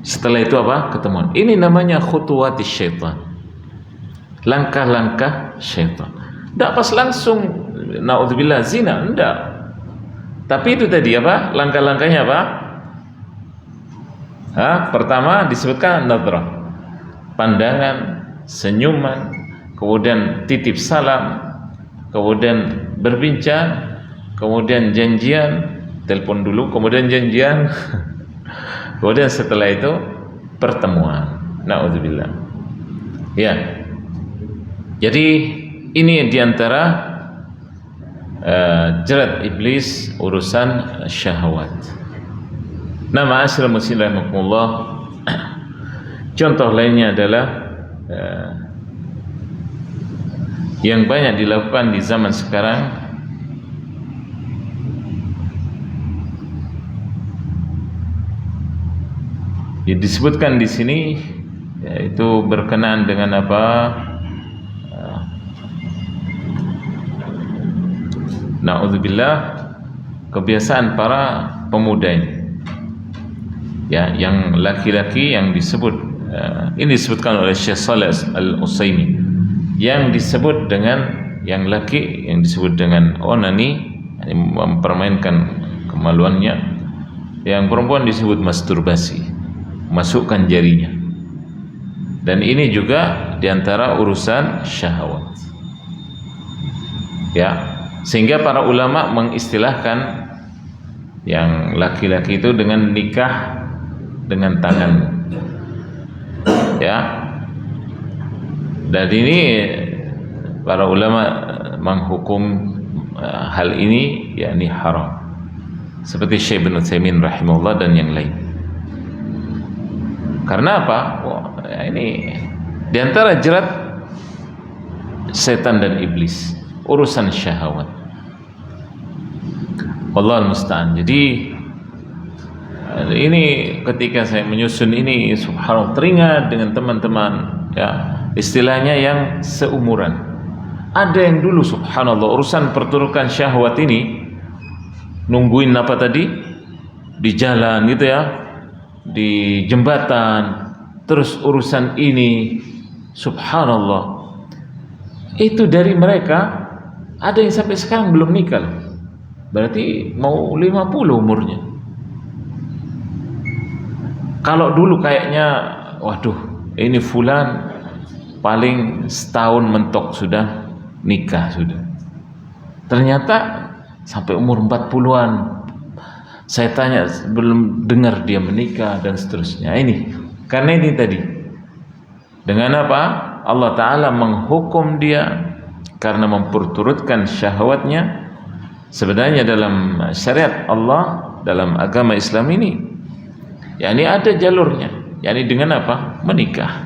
Setelah itu apa? Ketemuan. Ini namanya khutuwatis syaitan. Langkah-langkah syaitan. Tidak pas langsung naudzubillah zina, enggak. Tapi itu tadi apa? Langkah-langkahnya apa? Pertama disebutkan nadrah. Pandangan, senyuman, kemudian titip salam, kemudian berbincang, kemudian janjian, telepon dulu, kemudian janjian, kemudian setelah itu pertemuan. Na'udzubillah. Ya. Jadi ini diantara jerat iblis urusan syahwat. Nah, ma'asyiral muslimin rahimakumullah, contoh lainnya adalah yang banyak dilakukan di zaman sekarang, disebutkan di sini, yaitu berkenaan dengan apa? Na'udzubillah, kebiasaan para pemuda ini, ya, yang laki-laki yang disebut ini disebutkan oleh Syekh Shalih Al-Utsaimin, yang disebut dengan yang laki yang disebut dengan onani, mempermainkan kemaluannya, yang perempuan disebut masturbasi, masukkan jarinya, dan ini juga diantara urusan syahwat, ya. Sehingga para ulama mengistilahkan yang laki-laki itu dengan nikah dengan tangan, ya. Dan ini para ulama menghukum hal ini yakni haram, seperti Syekh Ibnu Utsaimin rahimahullah dan yang lain. Karena apa? Ini diantara jerat setan dan iblis, urusan syahwat. Wallahul musta'an. Jadi ini ketika saya menyusun ini, subhanallah, teringat dengan teman-teman, ya, istilahnya yang seumuran. Ada yang dulu subhanallah urusan perturukan syahwat ini nungguin apa tadi di jalan gitu ya, di jembatan, terus urusan ini subhanallah, itu dari mereka ada yang sampai sekarang belum nikah, berarti mau 50 umurnya. Kalau dulu kayaknya waduh, ini fulan paling setahun mentok sudah nikah sudah, ternyata sampai umur 40-an. Saya tanya, belum dengar dia menikah dan seterusnya. Ini karena ini tadi, dengan apa Allah Ta'ala menghukum dia karena memperturutkan syahwatnya. Sebenarnya dalam syariat Allah, dalam agama Islam ini, yakni ada jalurnya, yakni dengan apa? Menikah.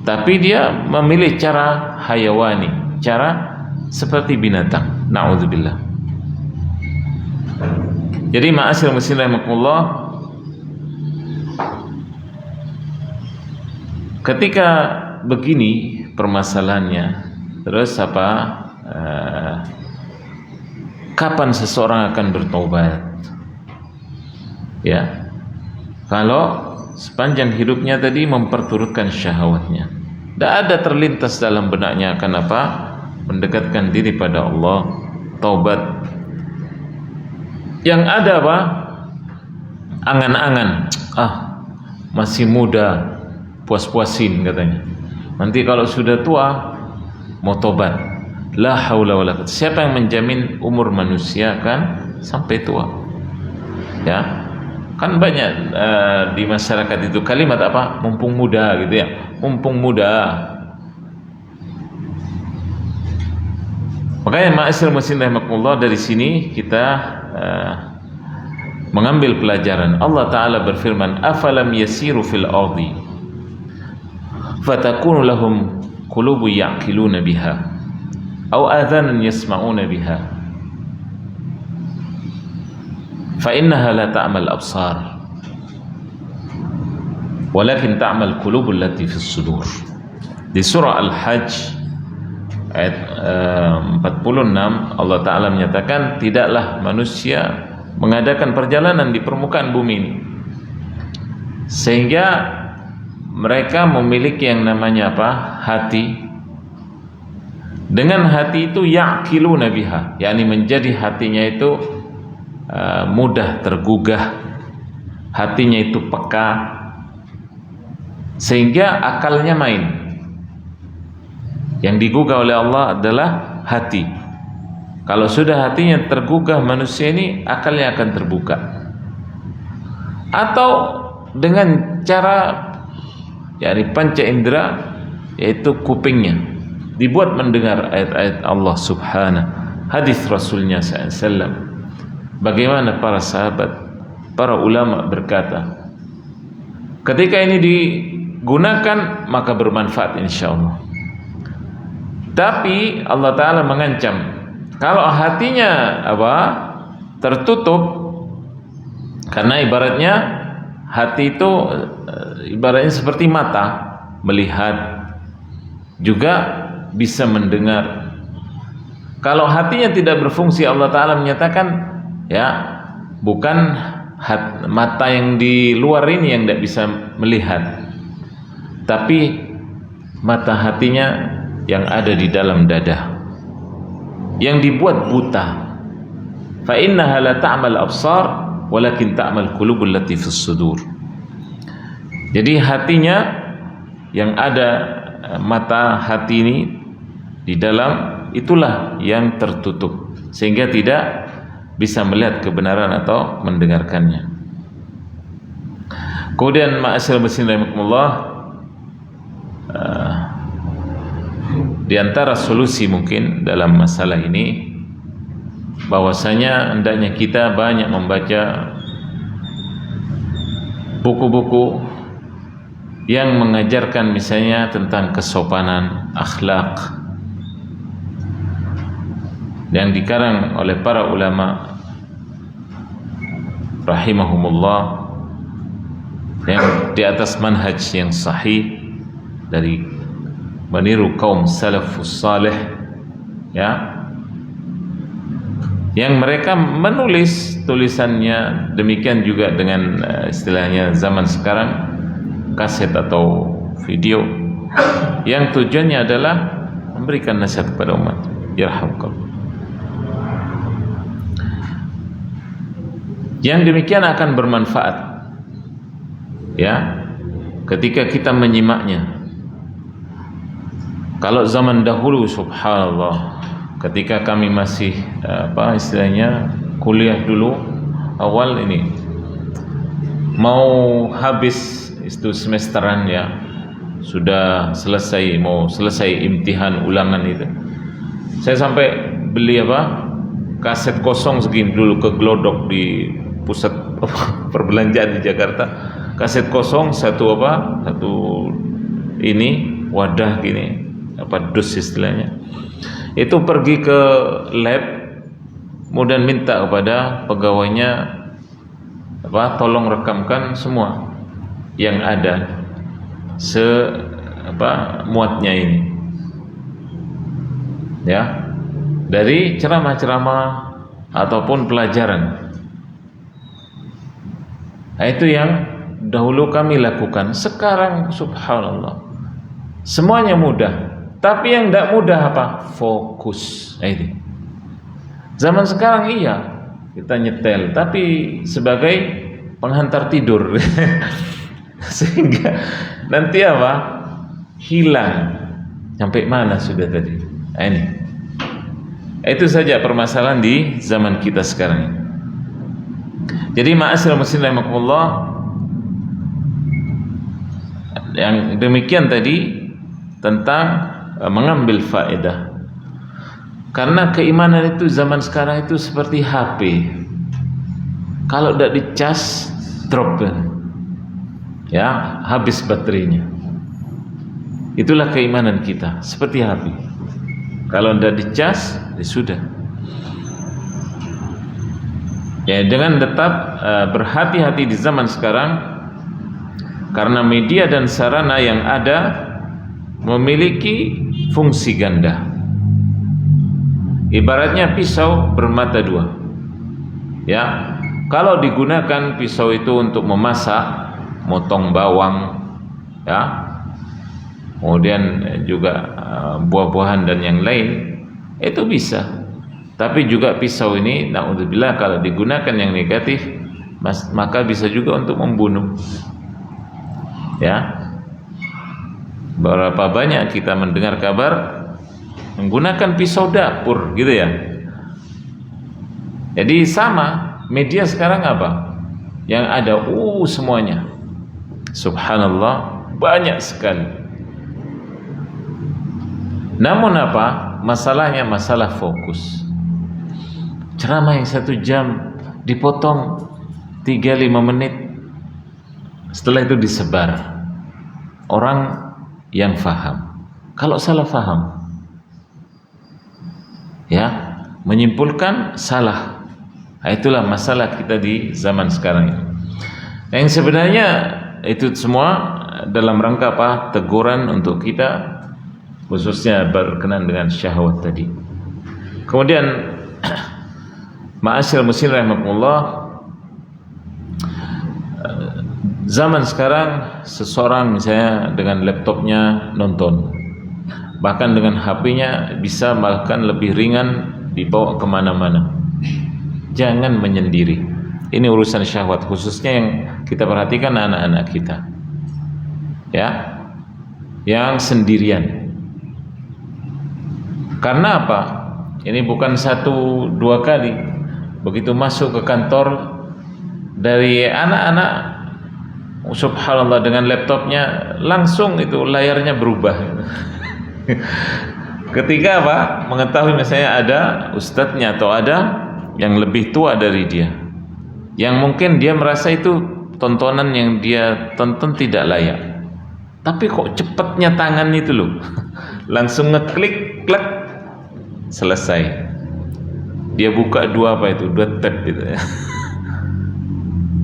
Tapi dia memilih cara hayawani, cara seperti binatang. Na'udzubillah. Jadi ma'asyiral muslimin rahimakumullah, ketika begini permasalahannya, terus apa? Kapan seseorang akan bertobat? Ya, kalau sepanjang hidupnya tadi memperturutkan syahwatnya, tidak ada terlintas dalam benaknya akan apa? Mendekatkan diri pada Allah, taubat. Yang ada apa? Angan-angan, masih muda, puas-puasin katanya. Nanti kalau sudah tua mau tobat. La haula wala quwwata. Siapa yang menjamin umur manusia kan sampai tua? Ya. Kan banyak di masyarakat itu kalimat apa? Mumpung muda gitu ya. Mumpung muda. Makanya ma'asyiral muslimin rahimakumullah, dari sini kita mengambil pelajaran. Allah Ta'ala berfirman, afalam yasiru fil ardi fatakunu lahum qulubu ya'qiluna biha aw adhanun yasma'una biha fa innaha la ta'mal absar walakin ta'mal qulubul lati fis sudur. Di surah Al-Hajj ayat 46 Allah Ta'ala menyatakan, tidaklah manusia mengadakan perjalanan di permukaan bumi ini sehingga mereka memiliki yang namanya apa? Hati. Dengan hati itu ya'qiluna biha, yakni menjadi hatinya itu mudah tergugah, hatinya itu peka, sehingga akalnya main. Yang digugah oleh Allah adalah hati. Kalau sudah hatinya tergugah, manusia ini akalnya akan terbuka. Atau dengan cara panca indera, yaitu kupingnya, dibuat mendengar ayat-ayat Allah Subhanahu, hadis Rasulnya SAW. Bagaimana para sahabat, para ulama berkata, ketika ini digunakan maka bermanfaat insyaallah. Tapi Allah Ta'ala mengancam, kalau hatinya tertutup, karena ibaratnya hati itu ibaratnya seperti mata, melihat juga bisa mendengar. Kalau hatinya tidak berfungsi, Allah Ta'ala menyatakan bukan mata yang di luar ini yang tidak bisa melihat, tapi mata hatinya yang ada di dalam dada, yang dibuat buta. Fa innaha la ta'mal absar walakin ta'mal qulubul lati fis sudur. Jadi hatinya yang ada, mata hati ini di dalam, itulah yang tertutup sehingga tidak bisa melihat kebenaran atau mendengarkannya. Kemudian ma'asyiral muslimin rahimakumullah, di antara solusi mungkin dalam masalah ini, bahwasanya hendaknya kita banyak membaca buku-buku yang mengajarkan misalnya tentang kesopanan, akhlak, yang dikarang oleh para ulama rahimahumullah, yang di atas manhaj yang sahih dari meniru kaum salafus salih, yang mereka menulis tulisannya demikian juga dengan istilahnya zaman sekarang, kaset atau video, yang tujuannya adalah memberikan nasihat kepada umat. Yarhamkallah. Yang demikian akan bermanfaat ketika kita menyimaknya. Kalau zaman dahulu, subhanallah, ketika kami masih istilahnya kuliah dulu, awal ini mau habis itu semesteran, sudah selesai, mau selesai imtihan ulangan itu, saya sampai beli kaset kosong segini dulu ke Glodok di pusat perbelanjaan di Jakarta. Kaset kosong satu ini wadah gini, dus istilahnya. Itu pergi ke lab, kemudian minta kepada pegawainya tolong rekamkan semua yang ada muatnya ini, dari ceramah-ceramah ataupun pelajaran. Itu yang dahulu kami lakukan. Sekarang subhanallah semuanya mudah, tapi yang tidak mudah fokus. Itu zaman sekarang kita nyetel, tapi sebagai penghantar tidur sehingga nanti hilang sampai mana sudah tadi. Ini itu saja permasalahan di zaman kita sekarang ini. Jadi ma'asyiral muslimin rahimakumullah, yang demikian tadi tentang mengambil faedah. Karena keimanan itu zaman sekarang itu seperti HP, kalau tidak dicas drop, habis baterainya. Itulah keimanan kita, seperti HP, kalau tidak dicas sudah. Dengan tetap berhati-hati di zaman sekarang, karena media dan sarana yang ada memiliki fungsi ganda. Ibaratnya pisau bermata dua. Kalau digunakan pisau itu untuk memasak, motong bawang, kemudian juga buah-buahan dan yang lain, itu bisa. Tapi juga pisau ini, naudzubillah, kalau digunakan yang negatif, maka bisa juga untuk membunuh. Berapa banyak kita mendengar kabar menggunakan pisau dapur, gitu Jadi sama, media sekarang apa? Yang ada semuanya. Subhanallah, banyak sekali. Namun apa? Masalahnya masalah fokus. Ceramah yang 1 jam dipotong 3-5 menit. Setelah itu disebar. Orang yang faham. Kalau salah faham, ya, menyimpulkan salah. Nah, itulah masalah kita di zaman sekarang ini. Yang sebenarnya itu semua dalam rangka apa? Teguran untuk kita, khususnya berkenaan dengan syahwat tadi. Kemudian ma'asyiral muslimin rahimakumullah, zaman sekarang seseorang misalnya dengan laptopnya nonton, bahkan dengan HP-nya bisa bahkan lebih ringan dibawa kemana-mana. Jangan menyendiri. Ini urusan syahwat, khususnya yang kita perhatikan anak-anak kita, ya, yang sendirian. Karena apa? Ini bukan 1-2 kali. Begitu masuk ke kantor, dari anak-anak, subhanallah, dengan laptopnya langsung itu layarnya berubah. Ketika apa? Mengetahui misalnya ada ustadznya atau ada yang lebih tua dari dia, yang mungkin dia merasa itu tontonan yang dia tonton tidak layak, tapi kok cepatnya tangan itu loh, langsung ngeklik, klek, selesai. Dia buka 2 tab gitu ya.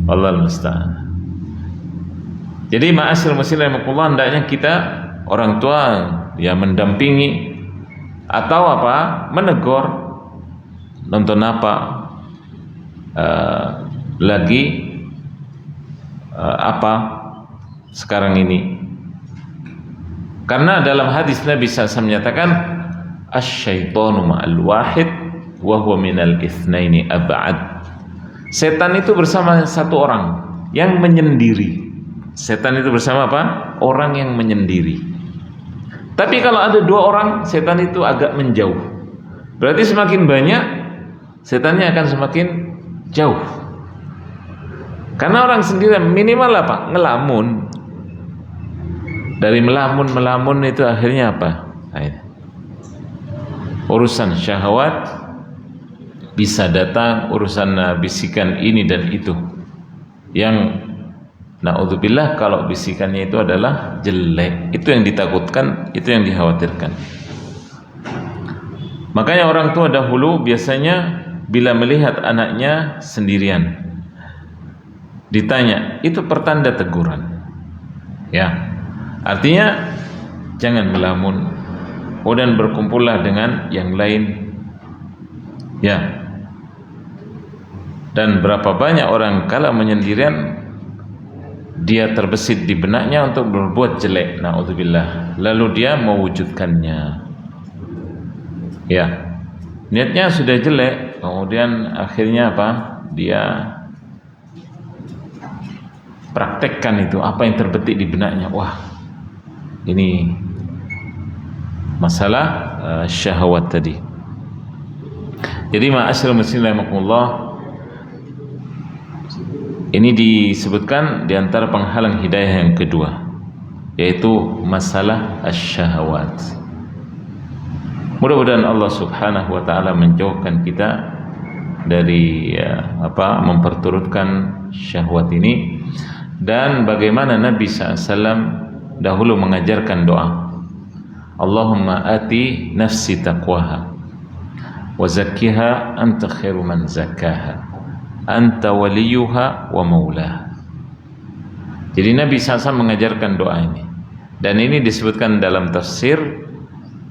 Allahul musta'an. Jadi ma'asyiral muslimin rahimakumullah, hendaknya kita orang tua ya mendampingi atau apa? Menegur. Nonton apa? Apa sekarang ini? Karena dalam hadis Nabi SAW menyatakan asy-syaitanu ma'al wahid wa huwa minal itsnaini ab'ad. Setan itu bersama 1 orang yang menyendiri. Setan itu bersama apa? Orang yang menyendiri. Tapi kalau ada 2 orang, setan itu agak menjauh. Berarti semakin banyak, setannya akan semakin jauh. Karena orang sendiri minimal apa? Ngelamun. Dari melamun itu akhirnya apa? Urusan syahwat bisa datang, urusan bisikan ini dan itu, yang na'udzubillah kalau bisikannya itu adalah jelek. Itu yang ditakutkan, itu yang dikhawatirkan. Makanya orang tua dahulu biasanya bila melihat anaknya sendirian, ditanya, itu pertanda teguran. Ya, artinya jangan melamun, dan berkumpullah dengan yang lain. Ya. Dan berapa banyak orang kala menyendirian, dia terbesit di benaknya untuk berbuat jelek, na'udzubillah, lalu dia mewujudkannya. Ya, niatnya sudah jelek, kemudian akhirnya apa? Dia praktekkan itu, apa yang terbetik di benaknya. Wah, ini masalah syahwat tadi. Jadi ma'asyiral muslimin rahimakumullah, ini disebutkan di antara penghalang hidayah yang kedua, yaitu masalah asy-syahawat. Mudah-mudahan Allah Subhanahu wa taala menjauhkan kita dari memperturutkan syahwat ini, dan bagaimana Nabi SAW dahulu mengajarkan doa, Allahumma ati nafsi taqwaha wa zakkiha anta khairu man zakkaha anta waliyuha wa maulaha. Jadi Nabi SAW mengajarkan doa ini, dan ini disebutkan dalam tafsir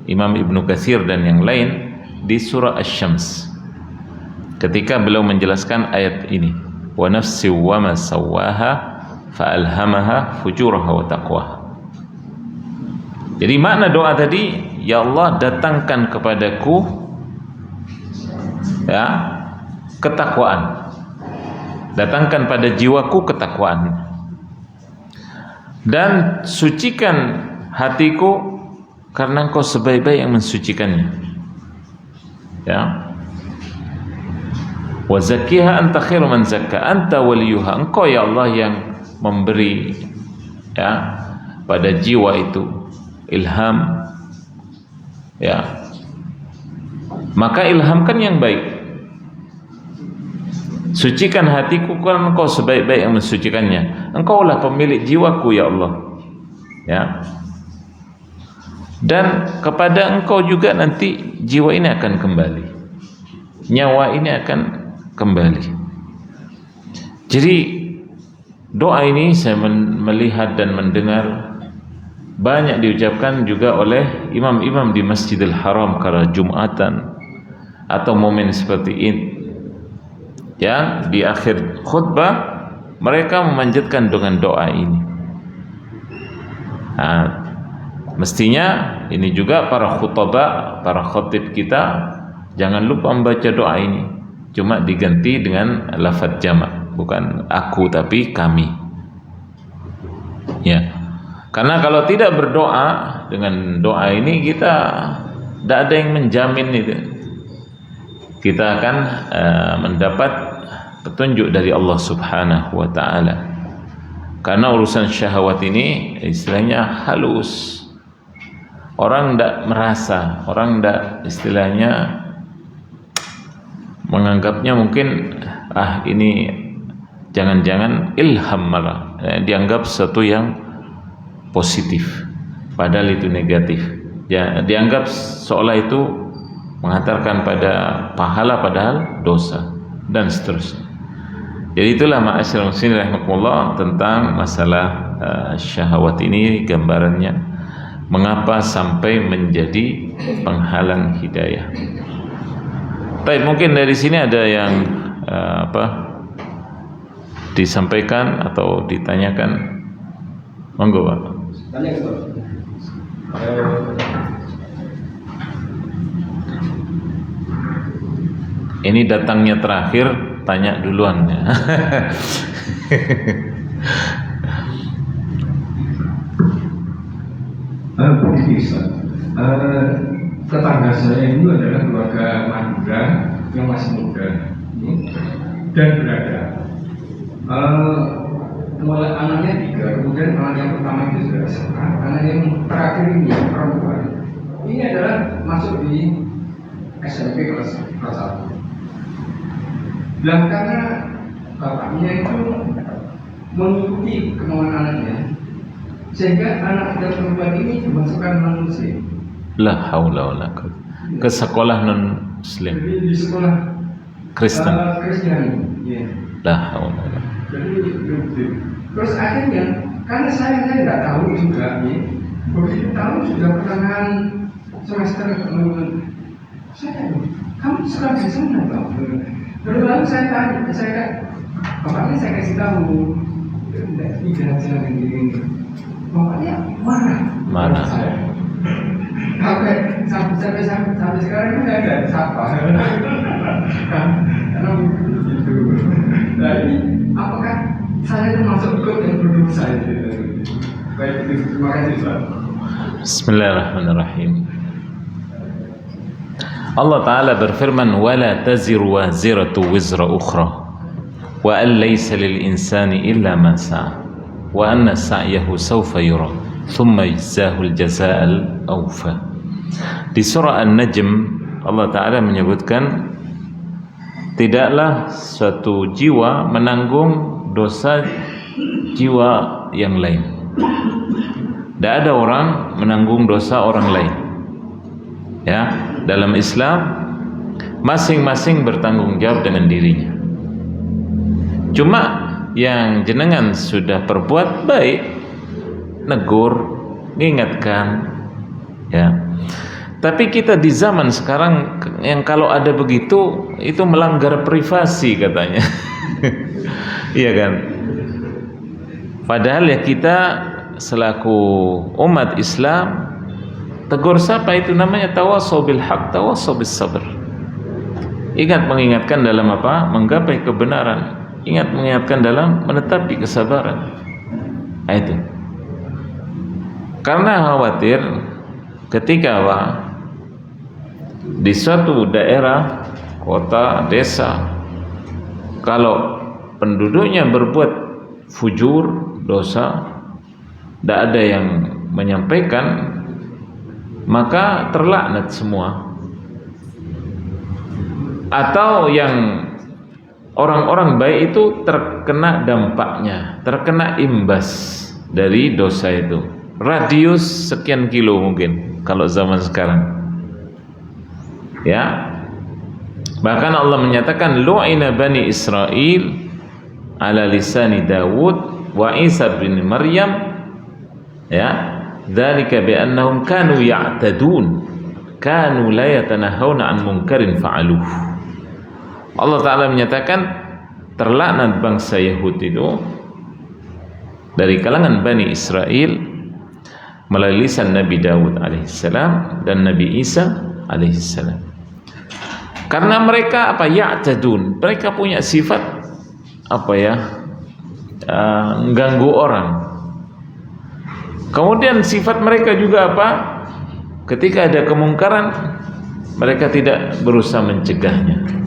Imam Ibnu Katsir dan yang lain di surah Asy-Syams, ketika beliau menjelaskan ayat ini, wa nafsi wa ma sawwaha fa alhamaha fujuraha wa taqwaha. Jadi makna doa tadi, ya Allah datangkan kepadaku ya ketakwaan, datangkan pada jiwaku ketakwaan, dan sucikan hatiku karena Engkau sebaik-baik yang mensucikannya. Ya. Wa zakkiha anta khairu man zakka, anta waliyuha, engkau ya Allah yang memberi ya pada jiwa itu ilham, ya, maka ilhamkan yang baik. Sucikan hatiku karena engkau sebaik-baik yang mensucikannya. Engkaulah pemilik jiwaku ya Allah, ya. Dan kepada engkau juga nanti jiwa ini akan kembali, nyawa ini akan kembali. Jadi doa ini saya melihat dan mendengar banyak diucapkan juga oleh imam-imam di Masjidil Haram kala Jumatan atau momen seperti ini, yang di akhir khutbah mereka memanjatkan dengan doa ini. Nah, mestinya ini juga para khutbah, para khatib kita jangan lupa membaca doa ini, cuma diganti dengan lafaz jamak, bukan aku tapi kami, ya. Karena kalau tidak berdoa dengan doa ini, kita tidak ada yang menjamin itu kita akan mendapat petunjuk dari Allah Subhanahu wa ta'ala. Karena urusan syahwat ini istilahnya halus, orang tidak merasa, orang tidak istilahnya menganggapnya mungkin ini jangan-jangan ilham, malah dianggap sesuatu yang positif, padahal itu negatif. Ya, dianggap seolah itu menghantarkan pada pahala padahal dosa dan seterusnya. Jadi itulah ma'asyiral muslimin rahimakumullah tentang masalah syahwat ini, gambarannya mengapa sampai menjadi penghalang hidayah. Baik, mungkin dari sini ada yang disampaikan atau ditanyakan. Monggo, Pak. Tanya, Ustaz. Ini datangnya terakhir, tanya duluan ya. Begini, Ustaz. Tetangga saya itu adalah keluarga Madura yang masih muda dan berada. Mulai anaknya 3, kemudian anak yang pertama itu sudah SMA, anak yang terakhir ini perempuan. Ini adalah masuk di SMP kelas 1. Dan karena bapaknya itu mengikuti kemauan anaknya, sehingga anak dan perempuan ini dimasukkan non-muslim. La haula wala quwwata. Ke sekolah non-muslim. Jadi di sekolah Kristen. Kristen, ya. La haula. Jadi terus akhirnya karena saya tidak tahu juga nih, begitu tahu sudah pertengahan semester saya kamu sekolah di sana Pak. Terus lalu saya tanya, bapaknya saya kasih tahu tidak silakan ini. Bapaknya marah saya. Sampai sekarang itu nggak ada siapa. Karena begitu. Nah ini apakah saya itu masuk grup yang berdosa itu? Baik, terima kasih Ustaz. Bismillahirrahmanirrahim. Allah Ta'ala berfirman, وَلَا تَزِرُ وَازِرَةُ وِزْرَ أُخْرَى وَأَنْ لَيْسَ لِلْإِنسَانِ إِلَّا مَا سَعَى وَأَنَّ سَعْيَهُ سَوْفَ يُرَى ثُمَّ يَجْزَاهُ الْجَزَاءَ الْأَوْفَى. Di surah An-Najm Allah Ta'ala menyebutkan, tidaklah suatu jiwa menanggung dosa jiwa yang lain. Tidak ada orang menanggung dosa orang lain. Ya, dalam Islam masing-masing bertanggung jawab dengan dirinya. Cuma yang jenengan sudah perbuat baik, negur, mengingatkan, ya. Tapi kita di zaman sekarang yang kalau ada begitu itu melanggar privasi katanya. Iya kan? Padahal ya kita selaku umat Islam tegur sapa itu namanya tawassaw bil haq, tawassaw bis sabr. Ingat mengingatkan dalam apa? Menggapai kebenaran. Ingat mengingatkan dalam menetapi kesabaran. Nah, itu. Karena khawatir ketika apa? Di suatu daerah, kota, desa kalau penduduknya berbuat fujur, dosa, tidak ada yang menyampaikan, maka terlaknat semua. Atau yang orang-orang baik itu terkena dampaknya, terkena imbas dari dosa itu. Radius sekian kilo mungkin kalau zaman sekarang. Ya. Bahkan Allah menyatakan lu'ina bani Israil ala lisani Dawud wa Isa bin Maryam, ya, dzalika bi annahum kanu ya'tadun kanu la yatanahawna 'an munkarin fa'aluh. Allah Ta'ala menyatakan terlaknat bangsa Yahudi itu dari kalangan Bani Israel melalui lisan Nabi Dawud alaihissalam dan Nabi Isa alaihissalam. Karena mereka apa? Ya'tadun. Mereka punya sifat apa ya? Mengganggu orang. Kemudian sifat mereka juga apa? Ketika ada kemungkaran, mereka tidak berusaha mencegahnya.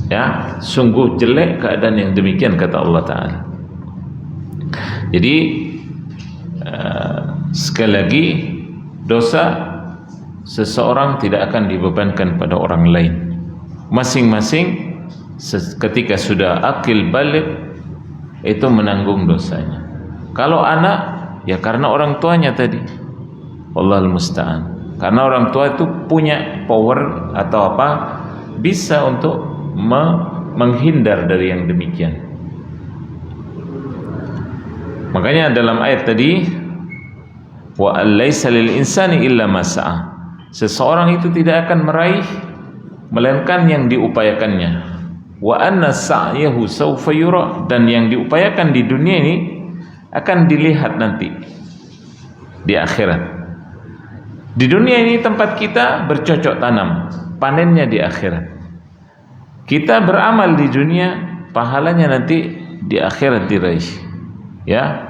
Ya, sungguh jelek keadaan yang demikian, kata Allah Ta'ala. Jadi sekali lagi, dosa seseorang tidak akan dibebankan pada orang lain. Masing-masing ketika sudah akil balik itu menanggung dosanya. Kalau anak, ya karena orang tuanya tadi. Wallahul musta'an. Karena orang tua itu punya power atau apa, bisa untuk menghindar dari yang demikian. Makanya dalam ayat tadi, wa alaysa lil insani illa ma sa'a. Seseorang itu tidak akan meraih melainkan yang diupayakannya. Wa anna sa'yahu sawfa yura, dan yang diupayakan di dunia ini akan dilihat nanti di akhirat. Di dunia ini tempat kita bercocok tanam, panennya di akhirat. Kita beramal di dunia, pahalanya nanti di akhirat diraih. Ya.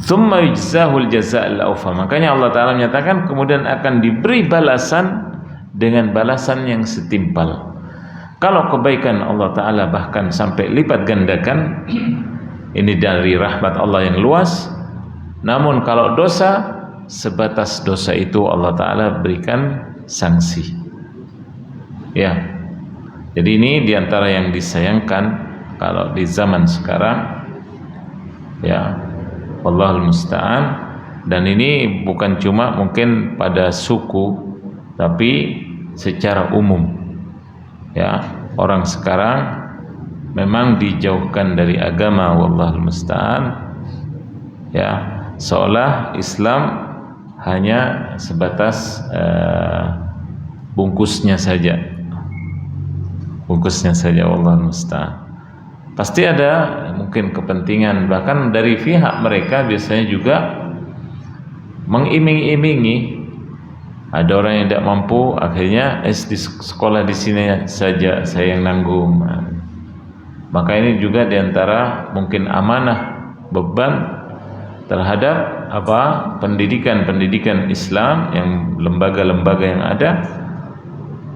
Tsumma yujzahul jazaa'al awfa. Makanya Allah Ta'ala menyatakan kemudian akan diberi balasan dengan balasan yang setimpal. Kalau kebaikan Allah Ta'ala bahkan sampai lipat gandakan, ini dari rahmat Allah yang luas. Namun kalau dosa, sebatas dosa itu Allah Ta'ala berikan sanksi. Ya. Jadi ini diantara yang disayangkan kalau di zaman sekarang, ya, Wallahul musta'an. Dan ini bukan cuma mungkin pada suku, tapi secara umum. Ya, orang sekarang memang dijauhkan dari agama, wallahul musta'an. Ya, seolah Islam hanya sebatas bungkusnya saja. Bungkusnya saja, wallahul musta'an. Pasti ada mungkin kepentingan, bahkan dari pihak mereka biasanya juga mengiming-imingi. Ada orang yang tidak mampu, akhirnya di sekolah di sini saja saya yang nanggung. Maka ini juga diantara mungkin amanah, beban terhadap apa, pendidikan Islam, yang lembaga-lembaga yang ada.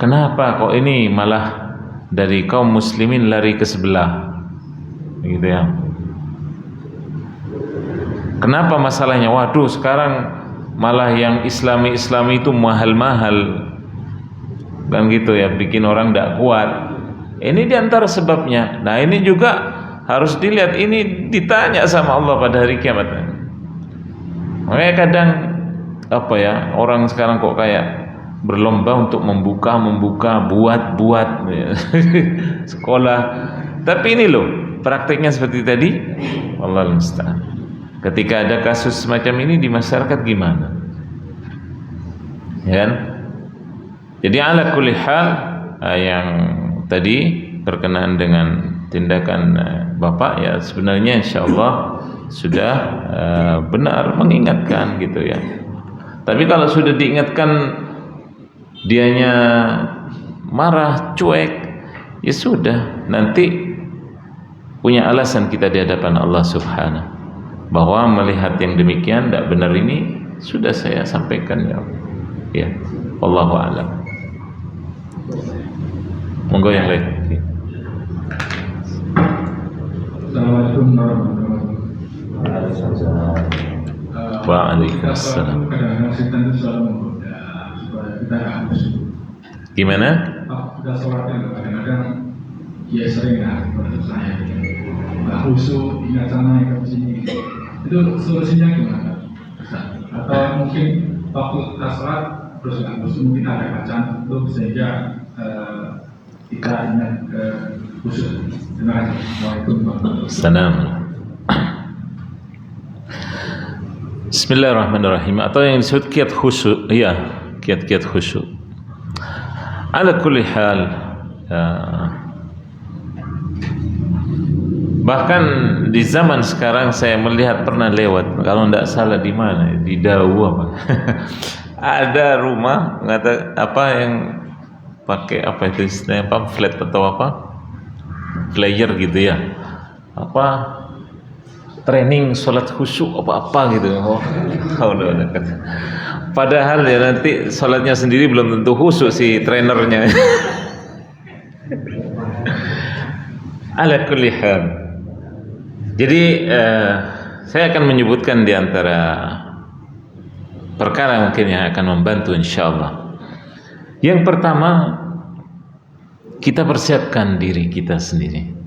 Kenapa kok ini malah dari kaum muslimin lari ke sebelah? Gitu ya. Kenapa masalahnya? Waduh, sekarang malah yang Islami itu mahal-mahal, kan gitu ya, bikin orang tidak kuat. Ini diantara sebabnya. Nah, ini juga harus dilihat, ini ditanya sama Allah pada hari kiamat. Makanya kadang apa ya, orang sekarang kok kayak berlomba untuk membuka buat ya. Sekolah. Tapi ini loh, prakteknya seperti tadi, wallahul musta'an. Ketika ada kasus semacam ini di masyarakat gimana? Ya kan? Jadi ala kulli hal, yang tadi berkenaan dengan tindakan Bapak, ya sebenarnya insyaallah sudah benar mengingatkan gitu ya. Tapi kalau sudah diingatkan dianya marah, cuek, ya sudah, nanti punya alasan kita di hadapan Allah Subhanahu, bahwa melihat yang demikian tidak benar ini sudah saya sampaikan, ya. Ya, wallahu a'lam. Monggo yang lain. Assalamualaikum warahmatullahi wabarakatuh. Waalaikumsalam. Kadang-kadang setan itu selalu menggoda supaya kita nggak khusyuk. Gimana? Kita sholatnya kadang-kadang ya sering menurut saya nggak khusyuk, ingat sana ingat sini. Itu solusinya gimana? Atau mungkin waktu kita sholat terus nggak khusyuk, mungkin ada bacaan untuk sehingga kita ingat khusyuk. Terima kasih. Waalaikumsalam warahmatullahi wabarakatuh. Salam. Bismillahirrahmanirrahim. Atau yang disebut kiat khusyuk, iya, kiat-kiat khusyuk. Ala kulli hal, bahkan di zaman sekarang saya melihat pernah lewat, kalau tidak salah di mana, di Dawu apa, ada rumah ngata apa yang pakai apa itu istilahnya, pamflet atau apa, flyer gitu ya, apa training sholat khusyuk apa-apa gitu. Oh, padahal ya nanti sholatnya sendiri belum tentu khusyuk si trainernya. Ala kulli hal. Jadi saya akan menyebutkan di antara perkara mungkin yang akan membantu insyaallah. Yang pertama, kita persiapkan diri kita sendiri.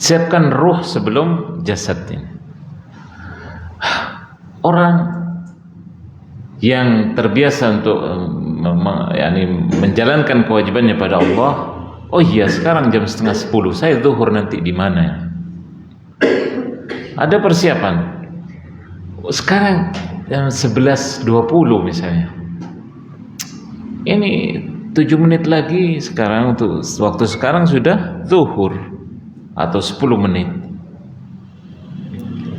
Siapkan ruh sebelum jasad ini. Orang yang terbiasa untuk menjalankan kewajibannya pada Allah, oh iya sekarang jam 9:30, saya zuhur nanti di mana ya? Ada persiapan. Sekarang jam 11:20 misalnya. Ini 7 menit lagi sekarang, untuk waktu sekarang sudah zuhur atau 10 menit.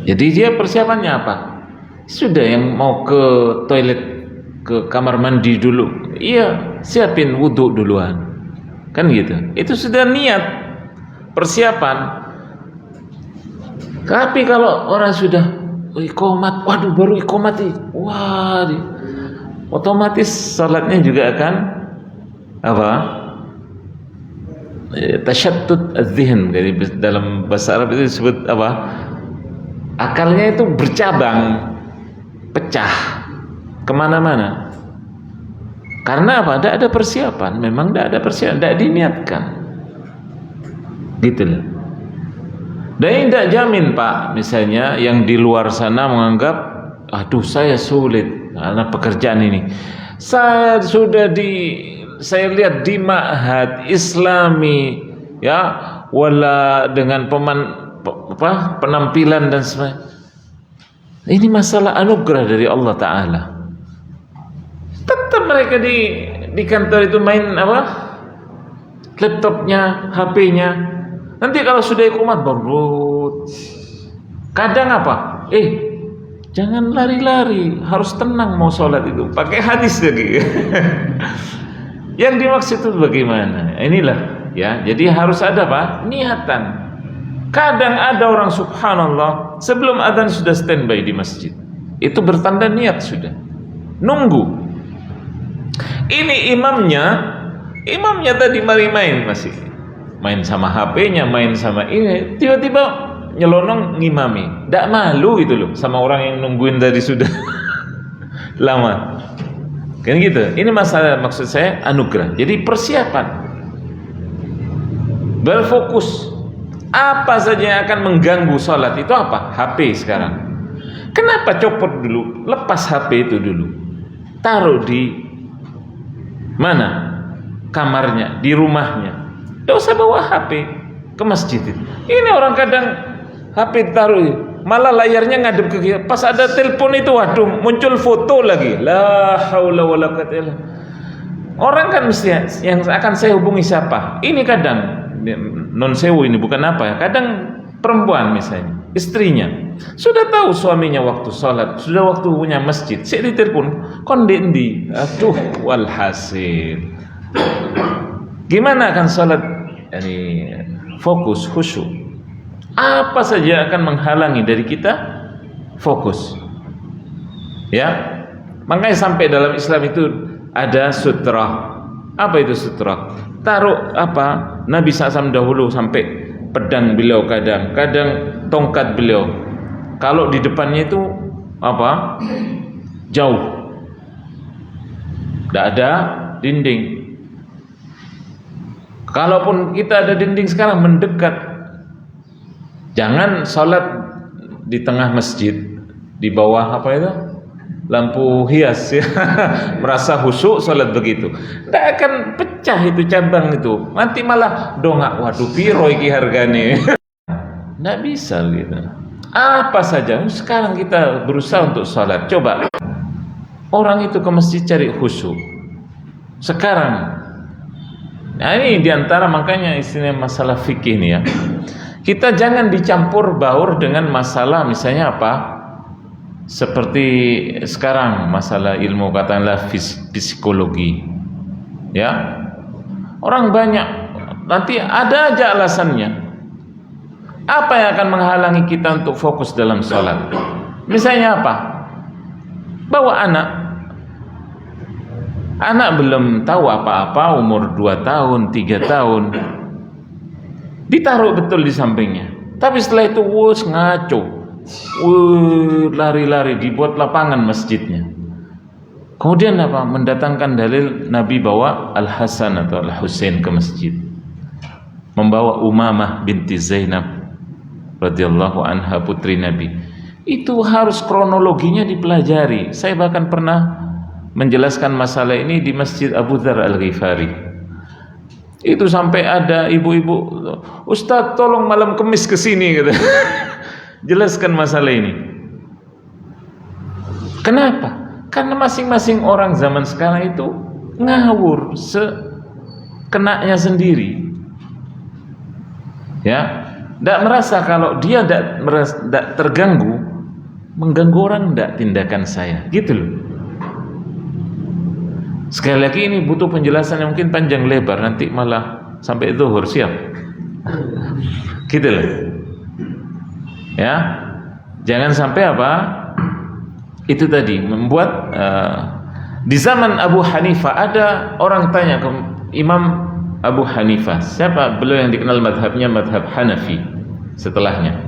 Jadi dia persiapannya apa? Sudah yang mau ke toilet, ke kamar mandi dulu, iya siapin wudhu duluan, kan gitu. Itu sudah niat persiapan. Tapi kalau orang sudah iqomat, waduh baru iqomat, wah, otomatis salatnya juga akan apa? Tasyattut az-zihn. Jadi dalam bahasa Arab itu disebut apa? Akalnya itu bercabang, pecah kemana-mana. Karena apa? Tidak ada persiapan. Memang tidak ada persiapan, tidak diniatkan. Gitu loh. Dan tidak jamin Pak, misalnya yang di luar sana menganggap, aduh saya sulit karena pekerjaan ini. Saya lihat di ma'had Islami ya, wala dengan penampilan dan sebagainya. Ini masalah anugerah dari Allah Ta'ala. Tetap mereka di kantor itu main apa? Laptopnya, HP-nya. Nanti kalau sudah iqomat baru. Kadang apa? Jangan lari-lari, harus tenang mau sholat itu. Pakai hadis lagi. Yang dimaksud itu bagaimana? Inilah ya. Jadi harus ada apa? Niatan. Kadang ada orang subhanallah sebelum adzan sudah standby di masjid. Itu bertanda niat sudah. Nunggu. Ini imamnya tadi main masih. Main sama HP-nya, main sama ini. Tiba-tiba nyelonong ngimami. Nggak malu gitu loh sama orang yang nungguin tadi sudah lama. Kan gitu. Ini masalah, maksud saya anugerah. Jadi persiapan, berfokus. Apa saja yang akan mengganggu sholat itu apa? HP sekarang. Kenapa copot dulu? Lepas HP itu dulu. Taruh di mana? Kamarnya, di rumahnya. Tidak usah bawa HP ke masjid itu. Ini orang kadang HP taruh, malah layarnya ngadep ke kiri. Pas ada telepon itu, waduh, muncul foto lagi. La haula wala quwwata illa billah. Orang kan mesti yang akan saya hubungi siapa? Ini kadang non sewu, ini bukan apa ya. Kadang perempuan misalnya, istrinya sudah tahu suaminya waktu sholat, sudah waktunya masjid. Saya ditelepon, kondendi. Aduh, walhasil. Gimana akan sholat? Ini fokus, khusyuk. Apa saja akan menghalangi dari kita fokus. Ya, makanya sampai dalam Islam itu ada sutra. Apa itu sutra? taruh apa Nabi SAW dahulu sampai pedang beliau, kadang tongkat beliau. Kalau di depannya itu apa? Jauh, tidak ada dinding. Kalaupun kita ada dinding sekarang, mendekat. Jangan sholat di tengah masjid, di bawah apa itu? Lampu hias ya. Merasa khusyuk sholat begitu, tidak akan pecah itu cabang itu. Nanti malah dongak, waduh piro iki hargane. Tidak bisa gitu. Apa saja sekarang kita berusaha untuk sholat. Coba orang itu ke masjid cari khusyuk. Sekarang, nah ini diantara makanya istilah masalah fikih nih ya. Kita jangan dicampur baur dengan masalah misalnya apa? Seperti sekarang masalah ilmu katakanlah psikologi. Ya. Orang banyak nanti ada aja alasannya. Apa yang akan menghalangi kita untuk fokus dalam sholat? Misalnya apa? Bawa anak belum tahu apa-apa, umur 2 tahun, 3 tahun, ditaruh betul di sampingnya. Tapi setelah itu ngaco, lari-lari, dibuat lapangan masjidnya. Kemudian apa? Mendatangkan dalil Nabi bawa Al-Hasan atau Al-Husain ke masjid, membawa Umamah binti Zainab radhiyallahu anha, putri Nabi. Itu harus kronologinya dipelajari. Saya bahkan pernah menjelaskan masalah ini di Masjid Abu Dzar Al-Ghifari. Itu sampai ada ibu-ibu, Ustadz tolong malam Kemis kesini gitu. Jelaskan masalah ini. Kenapa? Karena masing-masing orang zaman sekarang itu ngawur sekenanya sendiri. Ya, tidak merasa kalau dia tidak terganggu, mengganggu orang tidak tindakan saya, gitu loh. Sekali lagi ini butuh penjelasan yang mungkin panjang lebar, nanti malah sampai zuhur, siap? Gitu loh. Ya, jangan sampai apa? Itu tadi membuat di zaman Abu Hanifah ada orang tanya ke Imam Abu Hanifah, siapa beliau yang dikenal madhabnya madhab Hanafi setelahnya.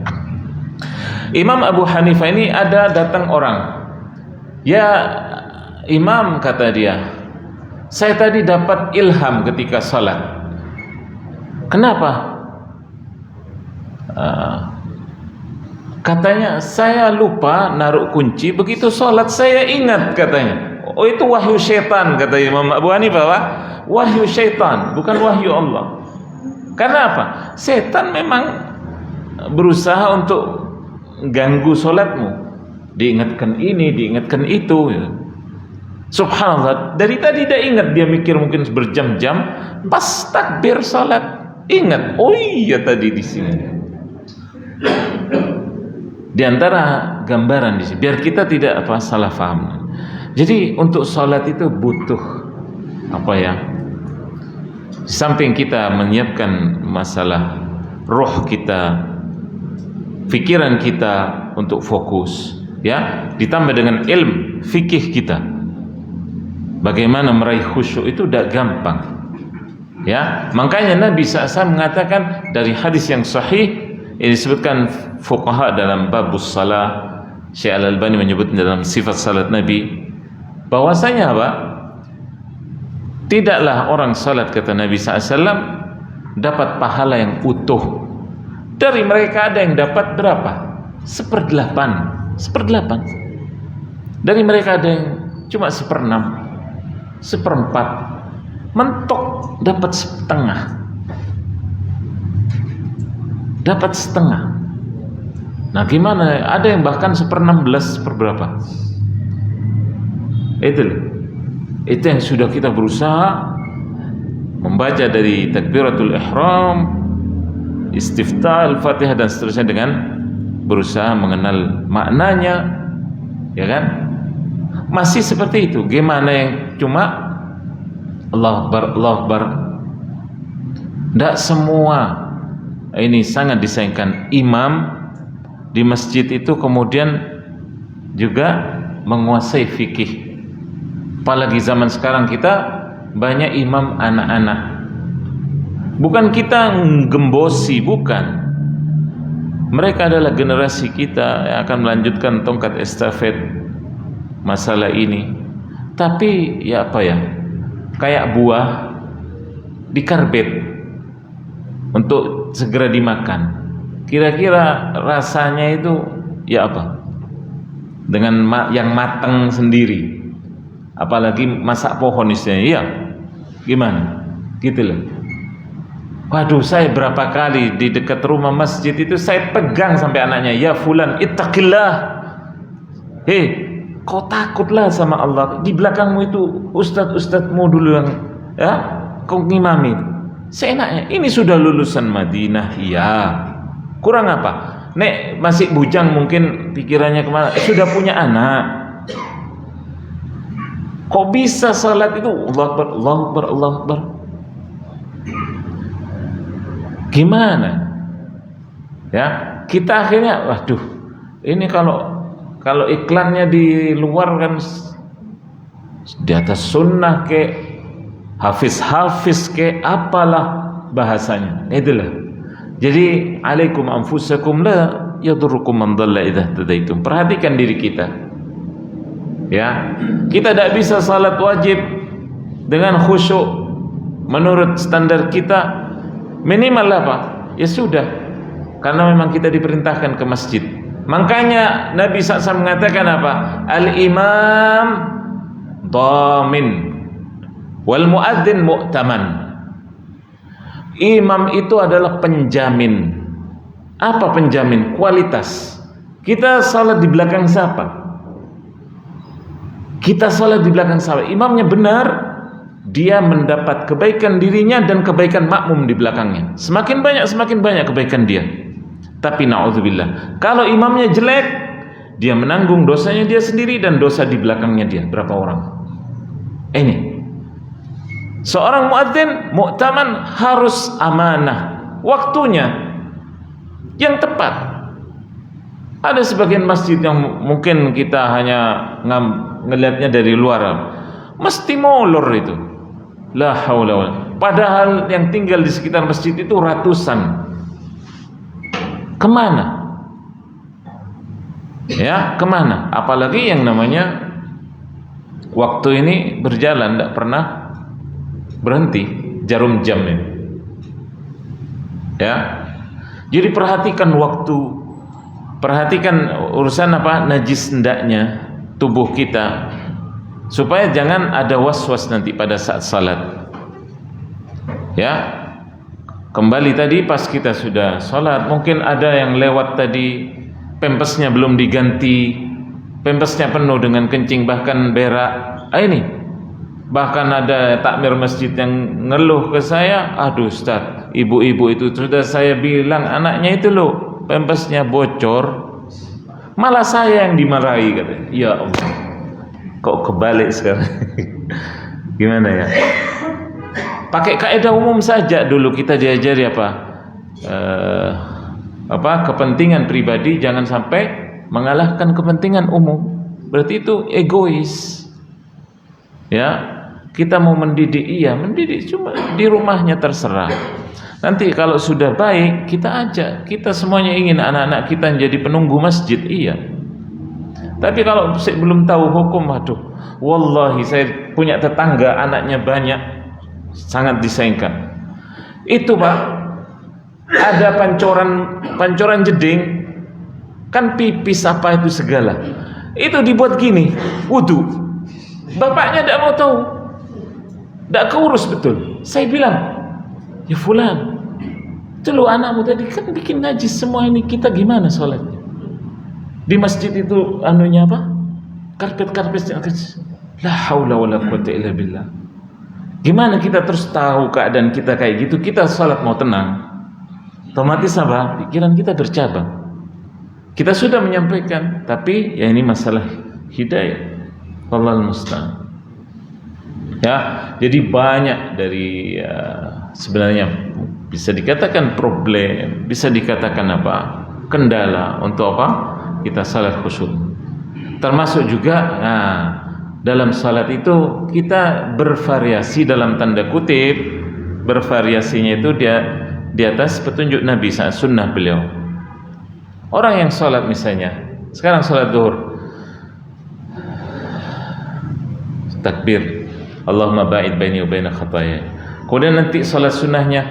Imam Abu Hanifah ini ada datang orang, ya Imam, kata dia, saya tadi dapat ilham ketika sholat. Kenapa? Katanya saya lupa naruh kunci, begitu sholat saya ingat, katanya. Oh, itu wahyu syaitan, kata Imam Abu Hanifah, Pak. Wahyu syaitan, bukan wahyu Allah. Karena apa? Setan memang berusaha untuk ganggu sholatmu, diingatkan ini, diingatkan itu. Subhanallah, dari tadi dia ingat, dia mikir mungkin berjam-jam, pas takbir sholat ingat, oh iya tadi di sini. Di antara gambaran di sini, biar kita tidak salah paham. Jadi untuk sholat itu butuh apa ya? Di samping kita menyiapkan masalah roh kita, pikiran kita untuk fokus, ya, ditambah dengan ilmu fikih kita. Bagaimana meraih khusyuk itu tidak gampang, ya. Makanya Nabi SAW mengatakan dari hadis yang sahih, ini disebutkan fuqaha dalam babus salah, Syekh Al-Albani menyebut dalam sifat salat Nabi, bahwasanya apa? Tidaklah orang salat, kata Nabi SAW, dapat pahala yang utuh. Dari mereka ada yang dapat berapa? 1/8. Dari mereka ada yang cuma 1/6, 1/4, mentok dapat setengah. Nah gimana? Ada yang bahkan 1/16, seperberapa? Itu yang sudah kita berusaha membaca dari takbiratul ihram, istiftah, al-fatihah dan seterusnya, dengan berusaha mengenal maknanya, ya kan? Masih seperti itu. Gimana yang cuma Allah Akbar, Allah Akbar? Tidak semua ini sangat disayangkan. Imam di masjid itu kemudian juga menguasai fikih. Apalagi zaman sekarang kita banyak imam anak-anak. Bukan kita gembosi, bukan. Mereka adalah generasi kita yang akan melanjutkan tongkat estafet masalah ini. Tapi ya apa ya, kayak buah dikarbet untuk segera dimakan. Kira-kira rasanya itu ya apa? Dengan yang matang sendiri. Apalagi masak pohon istilahnya, iya. Gimana? Gitu loh. Waduh, saya berapa kali di dekat rumah masjid itu saya pegang sampai anaknya, ya fulan, ittaqillah. Hei, kau takutlah sama Allah. Di belakangmu itu ustadz-ustadzmu dulu yang ya, kau ngimami. Seenaknya, ini sudah lulusan Madinah, iya. Kurang apa? Nek masih bujang mungkin pikirannya kemana? Sudah punya anak. Kok bisa salat itu Allahu Akbar, Allahu Akbar, Allahu Akbar? Gimana? Ya, kita akhirnya waduh, ini kalau iklannya di luar kan di atas sunnah ke hafiz ke apalah bahasanya. Itulah. Jadi alaikum anfusakum la yadurrukum man dhalla idza tadaitum. Perhatikan diri kita. Ya, kita tidak bisa salat wajib dengan khusyuk menurut standar kita. Minimal apa? Ya sudah, karena memang kita diperintahkan ke masjid. Makanya Nabi SAW mengatakan apa? Al-imam dhamin wal muadzin mu'taman. Imam itu adalah penjamin. Apa penjamin? Kualitas. Kita salat di belakang siapa? Kita salat di belakang siapa? Imamnya benar, dia mendapat kebaikan dirinya dan kebaikan makmum di belakangnya. Semakin banyak kebaikan dia. Tapi na'udzubillah, kalau imamnya jelek, dia menanggung dosanya dia sendiri dan dosa di belakangnya dia. Berapa orang? Ini seorang muadzin mu'taman harus amanah, waktunya yang tepat. Ada sebagian masjid yang mungkin kita hanya ngelihatnya dari luar, mesti molor itu. La haula wala. Padahal yang tinggal di sekitar masjid itu ratusan. Kemana? Ya, kemana? Apalagi yang namanya waktu ini berjalan, tidak pernah berhenti, jarum jam ini. Ya, jadi perhatikan waktu, perhatikan urusan apa najis hendaknya tubuh kita, supaya jangan ada was-was nanti pada saat salat. Ya, kembali tadi pas kita sudah salat, mungkin ada yang lewat tadi, pempesnya belum diganti, pempesnya penuh dengan kencing bahkan berak. Ini bahkan ada takmir masjid yang ngeluh ke saya, aduh Ustaz, ibu-ibu itu sudah saya bilang anaknya itu loh pempesnya bocor, malah saya yang dimarahi katanya. Ya Allah, kok kebalik sekarang. Gimana ya? Pakai kaidah umum saja dulu kita diajari kepentingan pribadi jangan sampai mengalahkan kepentingan umum. Berarti itu egois. Ya, kita mau mendidik, iya mendidik, cuma di rumahnya terserah. Nanti kalau sudah baik kita ajak, kita semuanya ingin anak-anak kita menjadi penunggu masjid, iya. Tapi kalau saya belum tahu hukum, waduh, wallahi saya punya tetangga anaknya banyak, sangat disayangkan. Itu Pak, ada pancoran jeding, kan pipis apa itu segala. Itu dibuat gini, wudu. Bapaknya tidak mau tahu, tidak keurus betul. Saya bilang, ya fulan, itu lo anakmu tadi kan bikin najis semua ini, kita gimana sholatnya? Di masjid itu anunya apa? Karpet-karpetnya. La haula wala quwwata illa billah. Gimana kita terus tahu keadaan kita kayak gitu? Kita sholat mau tenang, otomatis apa? Pikiran kita bercabang. Kita sudah menyampaikan, tapi ya ini masalah hidayah. Wallahul musta'an. Ya, jadi banyak dari sebenarnya bisa dikatakan problem, bisa dikatakan apa? Kendala untuk apa? Kita salat khusyuk. Termasuk juga dalam salat itu kita bervariasi dalam tanda kutip bervariasinya itu dia di atas petunjuk Nabi, sunnah beliau. Orang yang sholat misalnya, sekarang sholat zuhur, takbir, Allahumma ba'id baini wa baina khataaya. Kemudian nanti sholat sunnahnya,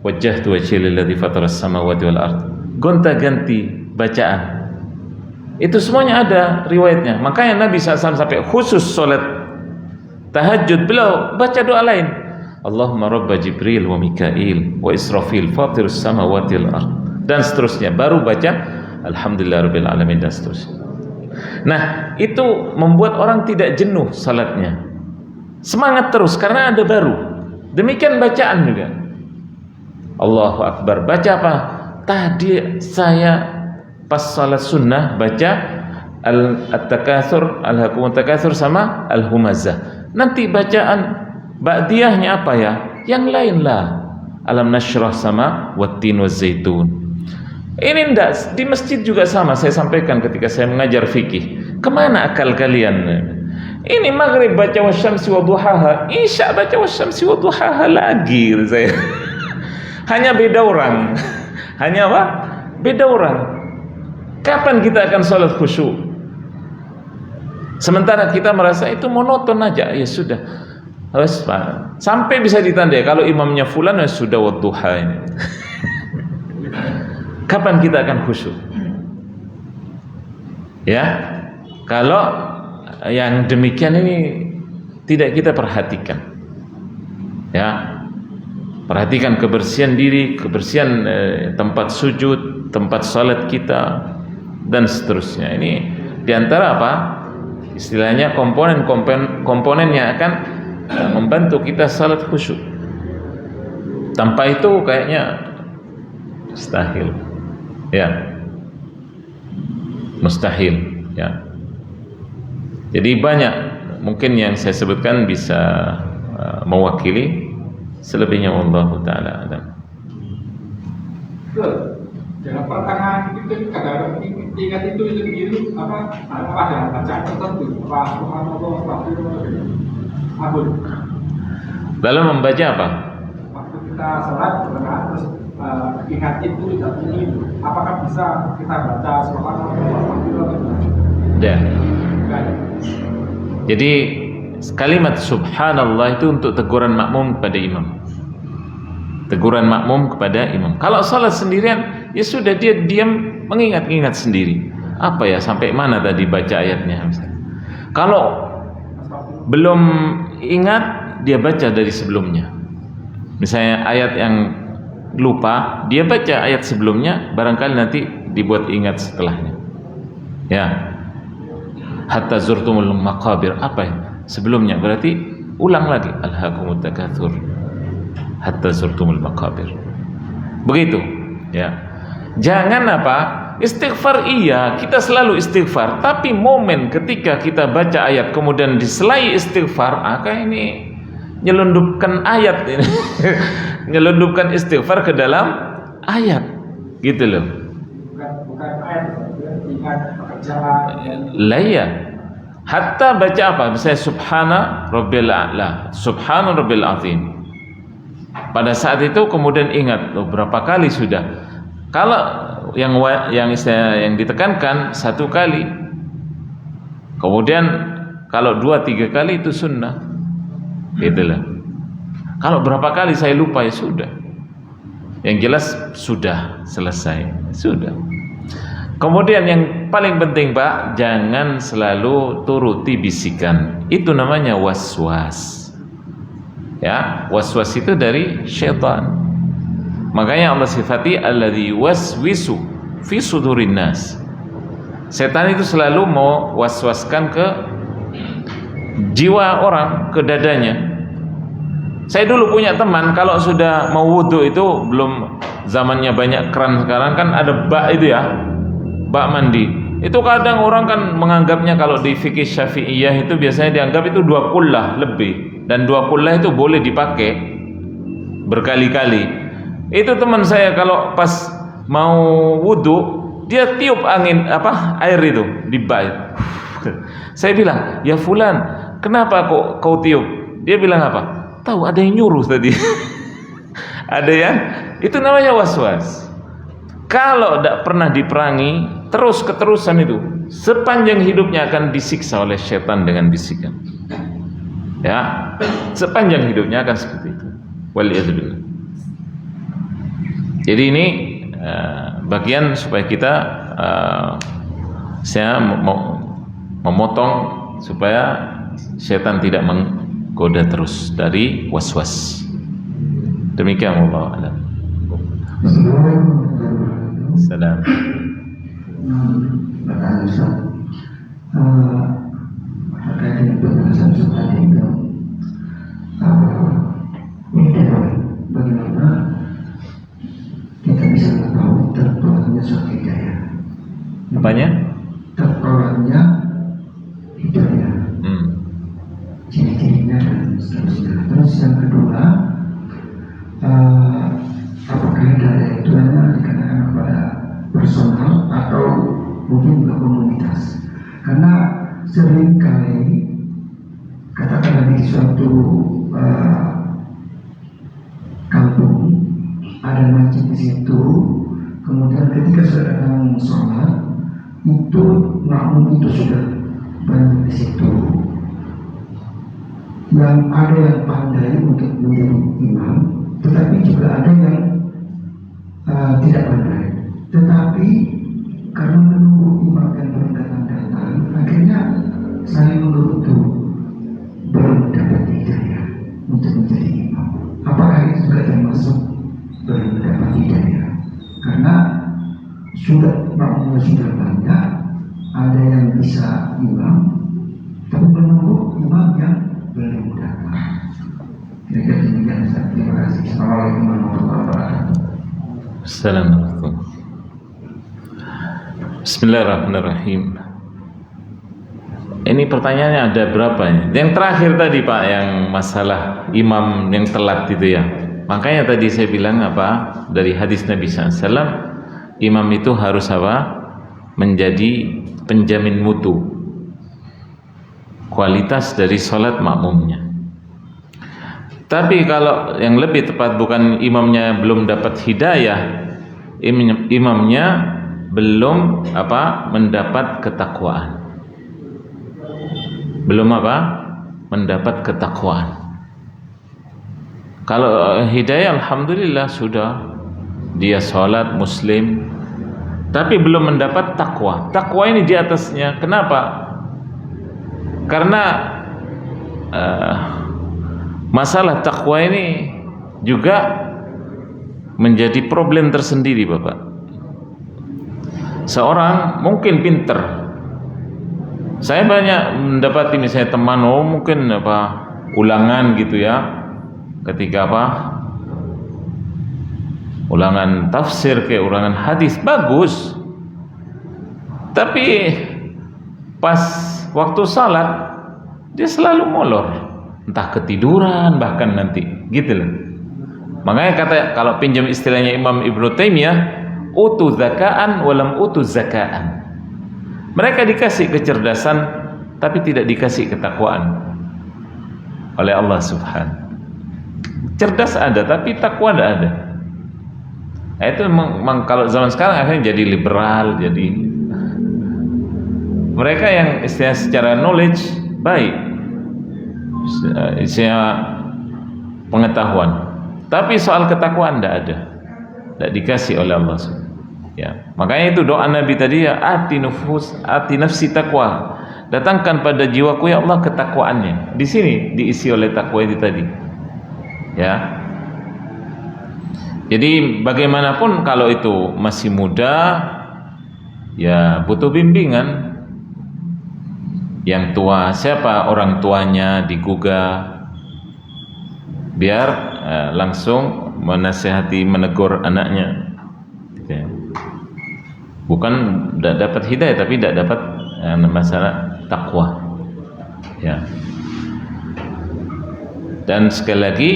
wajjahtu wajhiya lilladzi fataras samawati wal ard. Gonta-ganti bacaan. Itu semuanya ada riwayatnya. Makanya Nabi SAW sampai khusus sholat tahajud beliau baca doa lain. Allahumma rabba Jibril wa Mikail wa Israfil fatirus samawati wal ard, dan seterusnya, baru baca alhamdulillahirabbil alamin dan seterusnya. Nah, itu membuat orang tidak jenuh salatnya, semangat terus karena ada baru. Demikian bacaan juga. Allahu Akbar, baca apa? Tadi saya pas salat sunnah baca At-Takatsur, Alhaakumut Takatsur sama Al-Humazah. Nanti bacaan ba'diyahnya apa ya? Yang lain lah. Alam Nashrah sama Wattin Wazzaitun. Ini enggak, di masjid juga sama saya sampaikan ketika saya mengajar fikih. Kemana akal kalian? Ini maghrib baca wasyamsi waduhaha, isya baca wasyamsi waduhaha lagi saya. Hanya beda orang. Hanya apa? Beda orang. Kapan kita akan sholat khusyuk? Sementara kita merasa itu monoton aja, ya sudah. Sampai bisa ditandai kalau imamnya fulan, ya sudah wadduha ini. Kapan kita akan khusyuk? Ya, kalau yang demikian ini tidak kita perhatikan. Ya, perhatikan kebersihan diri, kebersihan tempat sujud, tempat salat kita, dan seterusnya. Ini diantara apa? Istilahnya komponen yang akan membantu kita salat khusyuk. Tanpa itu kayaknya mustahil. Ya, mustahil. Ya. Jadi banyak mungkin yang saya sebutkan bisa mewakili. Selebihnya wallahu taala alam. Dalam pertengahan itu kadang tingkat itu sendiri apa ada bacaan tertentu apa subhanallah astagfirullah. Dalam membaca apa? Waktu kita sholat terus ingat itu tidak ini, apakah bisa kita baca subhanallah astagfirullah? Ya. Jadi kalimat subhanallah itu untuk teguran makmum kepada imam. Teguran makmum kepada imam. Kalau salat sendirian, ya sudah dia diam mengingat-ingat sendiri. Apa ya, sampai mana tadi baca ayatnya misalnya. Kalau belum ingat, dia baca dari sebelumnya. Misalnya ayat yang lupa, dia baca ayat sebelumnya, barangkali nanti dibuat ingat setelahnya. Ya. Hatta zurtumul maqabir, apa ya? Sebelumnya berarti ulang lagi alhaakumut takatsur hatta zurtumul maqabir. Begitu, ya. Jangan apa? Istighfar iya, kita selalu istighfar, tapi momen ketika kita baca ayat kemudian diselai istighfar, kayak ini nyelundupkan ayat ini. Nyelundupkan istighfar ke dalam ayat. Gitu loh. Bukan ayat, ingat pekerjaan. Lah ya. Hatta baca apa? Misalnya subhana rabbil a'la, subhana rabbil azim. Pada saat itu kemudian ingat, berapa kali sudah. Kalau yang ditekankan satu kali, kemudian kalau 2-3 kali itu sunnah, itulah. Kalau berapa kali saya lupa, ya sudah. Yang jelas sudah selesai, sudah. Kemudian yang paling penting Pak, jangan selalu turuti bisikan. Itu namanya waswas. Ya, waswas itu dari syaitan. Makanya Allah sifati alladzi waswisu fi sudurin nas. Setan itu selalu mau waswaskan ke jiwa orang, ke dadanya. Saya dulu punya teman, kalau sudah mau wudu itu, belum zamannya banyak keran sekarang kan, ada bak itu ya, bak mandi. Itu kadang orang kan menganggapnya, kalau di fikih Syafi'iyah itu biasanya dianggap itu 2 kullah lebih. Dan 2 kullah itu boleh dipakai berkali-kali. Itu teman saya kalau pas mau wudu, dia tiup angin air itu di bak. Saya bilang, ya fulan, kenapa kok kau tiup? Dia bilang apa? tahu ada yang nyuruh tadi. Ada yang itu namanya was-was. Kalau tidak pernah diperangi, terus keterusan itu sepanjang hidupnya akan disiksa oleh setan dengan bisikan. Ya, sepanjang hidupnya akan seperti itu. Waliyadzubillah. Jadi ini bagian supaya kita saya mau memotong supaya setan tidak menggoda terus dari was-was. Demikian Allah a'lam. Salam. Pertanyaan Ustaz, terkait dengan penjelasan Ustaz tadi itu, bagaimana kita bisa mengetahui tertolaknya suatu hidayah? Apanya? Tertolaknya hidayah. Ciri-cirinya dan seterusnya. Terus yang kedua, apakah hidayah itu hanya dikenakan kepada personal atau mungkin ke komunitas? Karena seringkali katakanlah di suatu kampung ada masjid di situ, kemudian ketika sudah datang sholat itu makmum itu sudah banyak di situ, yang ada yang pandai untuk menjadi imam, tetapi juga ada yang tidak pandai. Tetapi karena menunggu imam yang belum datang, akhirnya saya menurut belum dapat hidayah untuk menjadi imam. Apakah itu juga termasuk belum dapat hidayah? Karena makmumnya sudah banyak, ada yang bisa imam, tapi menunggu imam yang belum datang. Kira-kira demikian. Terima kasih. Assalamualaikum warahmatullahi wabarakatuh. Assalamualaikum. Bismillahirrahmanirrahim. Ini pertanyaannya ada berapa ya? Yang terakhir tadi Pak, yang masalah imam yang telat itu ya. Makanya tadi saya bilang apa? Dari hadis Nabi SAW, imam itu harus apa? Menjadi penjamin mutu kualitas dari sholat makmumnya. Tapi kalau yang lebih tepat, bukan imamnya belum dapat hidayah, imamnya belum mendapat ketakwaan. Belum mendapat ketakwaan. Kalau hidayah alhamdulillah sudah, dia sholat muslim, tapi belum mendapat takwa. Takwa ini di atasnya. Kenapa? Karena masalah takwa ini juga menjadi problem tersendiri, Bapak. Seorang mungkin pinter. Saya banyak mendapati misalnya teman, mungkin ulangan gitu ya. Ketika ulangan tafsir kayak ulangan hadis bagus. Tapi pas waktu salat dia selalu molor, entah ketiduran bahkan nanti gitu loh. Makanya kata, kalau pinjam istilahnya Imam Ibnu Taimiyah, utu zakaan walam utu zakaan. Mereka dikasih kecerdasan tapi tidak dikasih ketakwaan oleh Allah Subhanahu. Cerdas ada tapi takwa tidak ada. Nah, itu memang kalau zaman sekarang akhirnya jadi liberal, jadi mereka yang istilah secara knowledge baik, istilah pengetahuan, tapi soal ketakwaan tidak ada, tidak dikasih oleh Allah. Ya, makanya itu doa Nabi tadi ya, ati nafsi takwa, datangkan pada jiwaku ya Allah ketakwaannya. Di sini diisi oleh takwa itu tadi. Ya. Jadi bagaimanapun kalau itu masih muda, ya butuh bimbingan. Yang tua, siapa orang tuanya digugah, biar langsung menasihati, menegur anaknya. Ya. Bukan tidak dapat hidayah, tapi tidak dapat masalah takwa. Ya. Dan sekali lagi,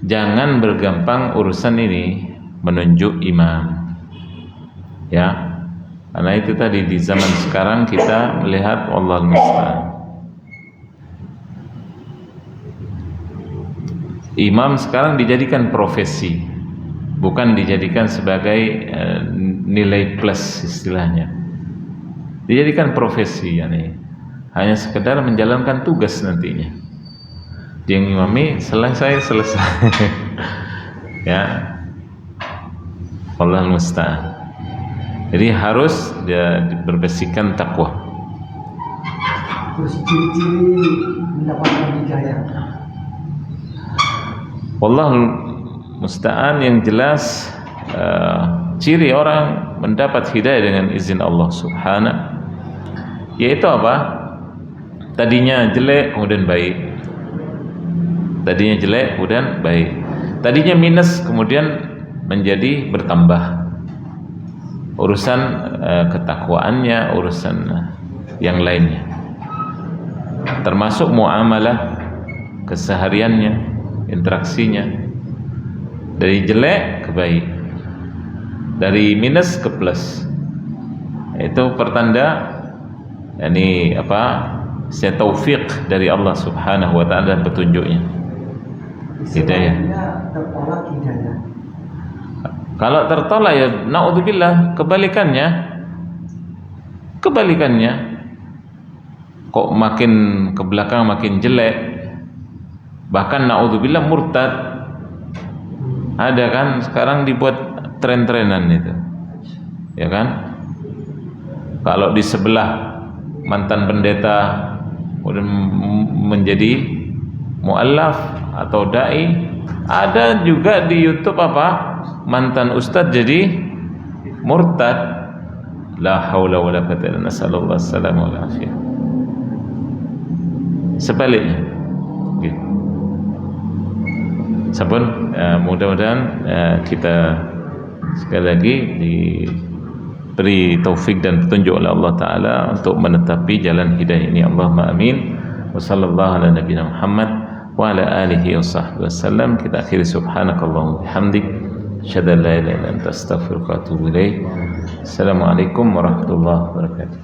jangan bergampang urusan ini menunjuk imam. Ya. Karena itu tadi di zaman sekarang kita melihat Wallahul musta'an. imam sekarang dijadikan profesi, bukan dijadikan sebagai nilai plus istilahnya. Dijadikan profesi, yani hanya sekedar menjalankan tugas nantinya. Dia ngimami, selesai ya, Allahul musta'an. Jadi harus dia berbasiskan takwa. Terus ciri-ciri mendapatkan hidayah. Wallahul musta'an, yang jelas ciri orang mendapat hidayah dengan izin Allah Subhanahu, yaitu apa? Tadinya jelek kemudian baik. Tadinya jelek kemudian baik. Tadinya minus kemudian menjadi bertambah. Urusan ketakwaannya, urusan yang lainnya, termasuk muamalah kesehariannya, interaksinya, dari jelek ke baik, dari minus ke plus. Itu pertanda yakni taufik dari Allah Subhanahu wa taala dan petunjuknya, hidayah. Tertolak hidayah. Kalau tertolak ya naudzubillah, kebalikannya kok makin ke belakang makin jelek, bahkan naudzubillah murtad. Ada kan sekarang dibuat tren-trenan itu, ya kan? Kalau di sebelah mantan pendeta udah menjadi muallaf atau dai, ada juga di YouTube mantan ustadz jadi murtad. La haula wala quwwata illa billah, nasallallahu alaihi wal afiyah. Sebaliknya gitu. Sabun, mudah-mudahan kita sekali lagi diberi taufik dan petunjuk oleh Allah Ta'ala untuk menetapi jalan hidayah ini. Allahumma amin. Wa sallallahu ala nabiyina Muhammad wa ala alihi wa sahbihi wasallam. Kita akhiri subhanakallahumma bihamdik, asyhadu an la ilaha illa anta, astaghfiruka wa atubu ilaik. Assalamualaikum warahmatullahi wabarakatuh.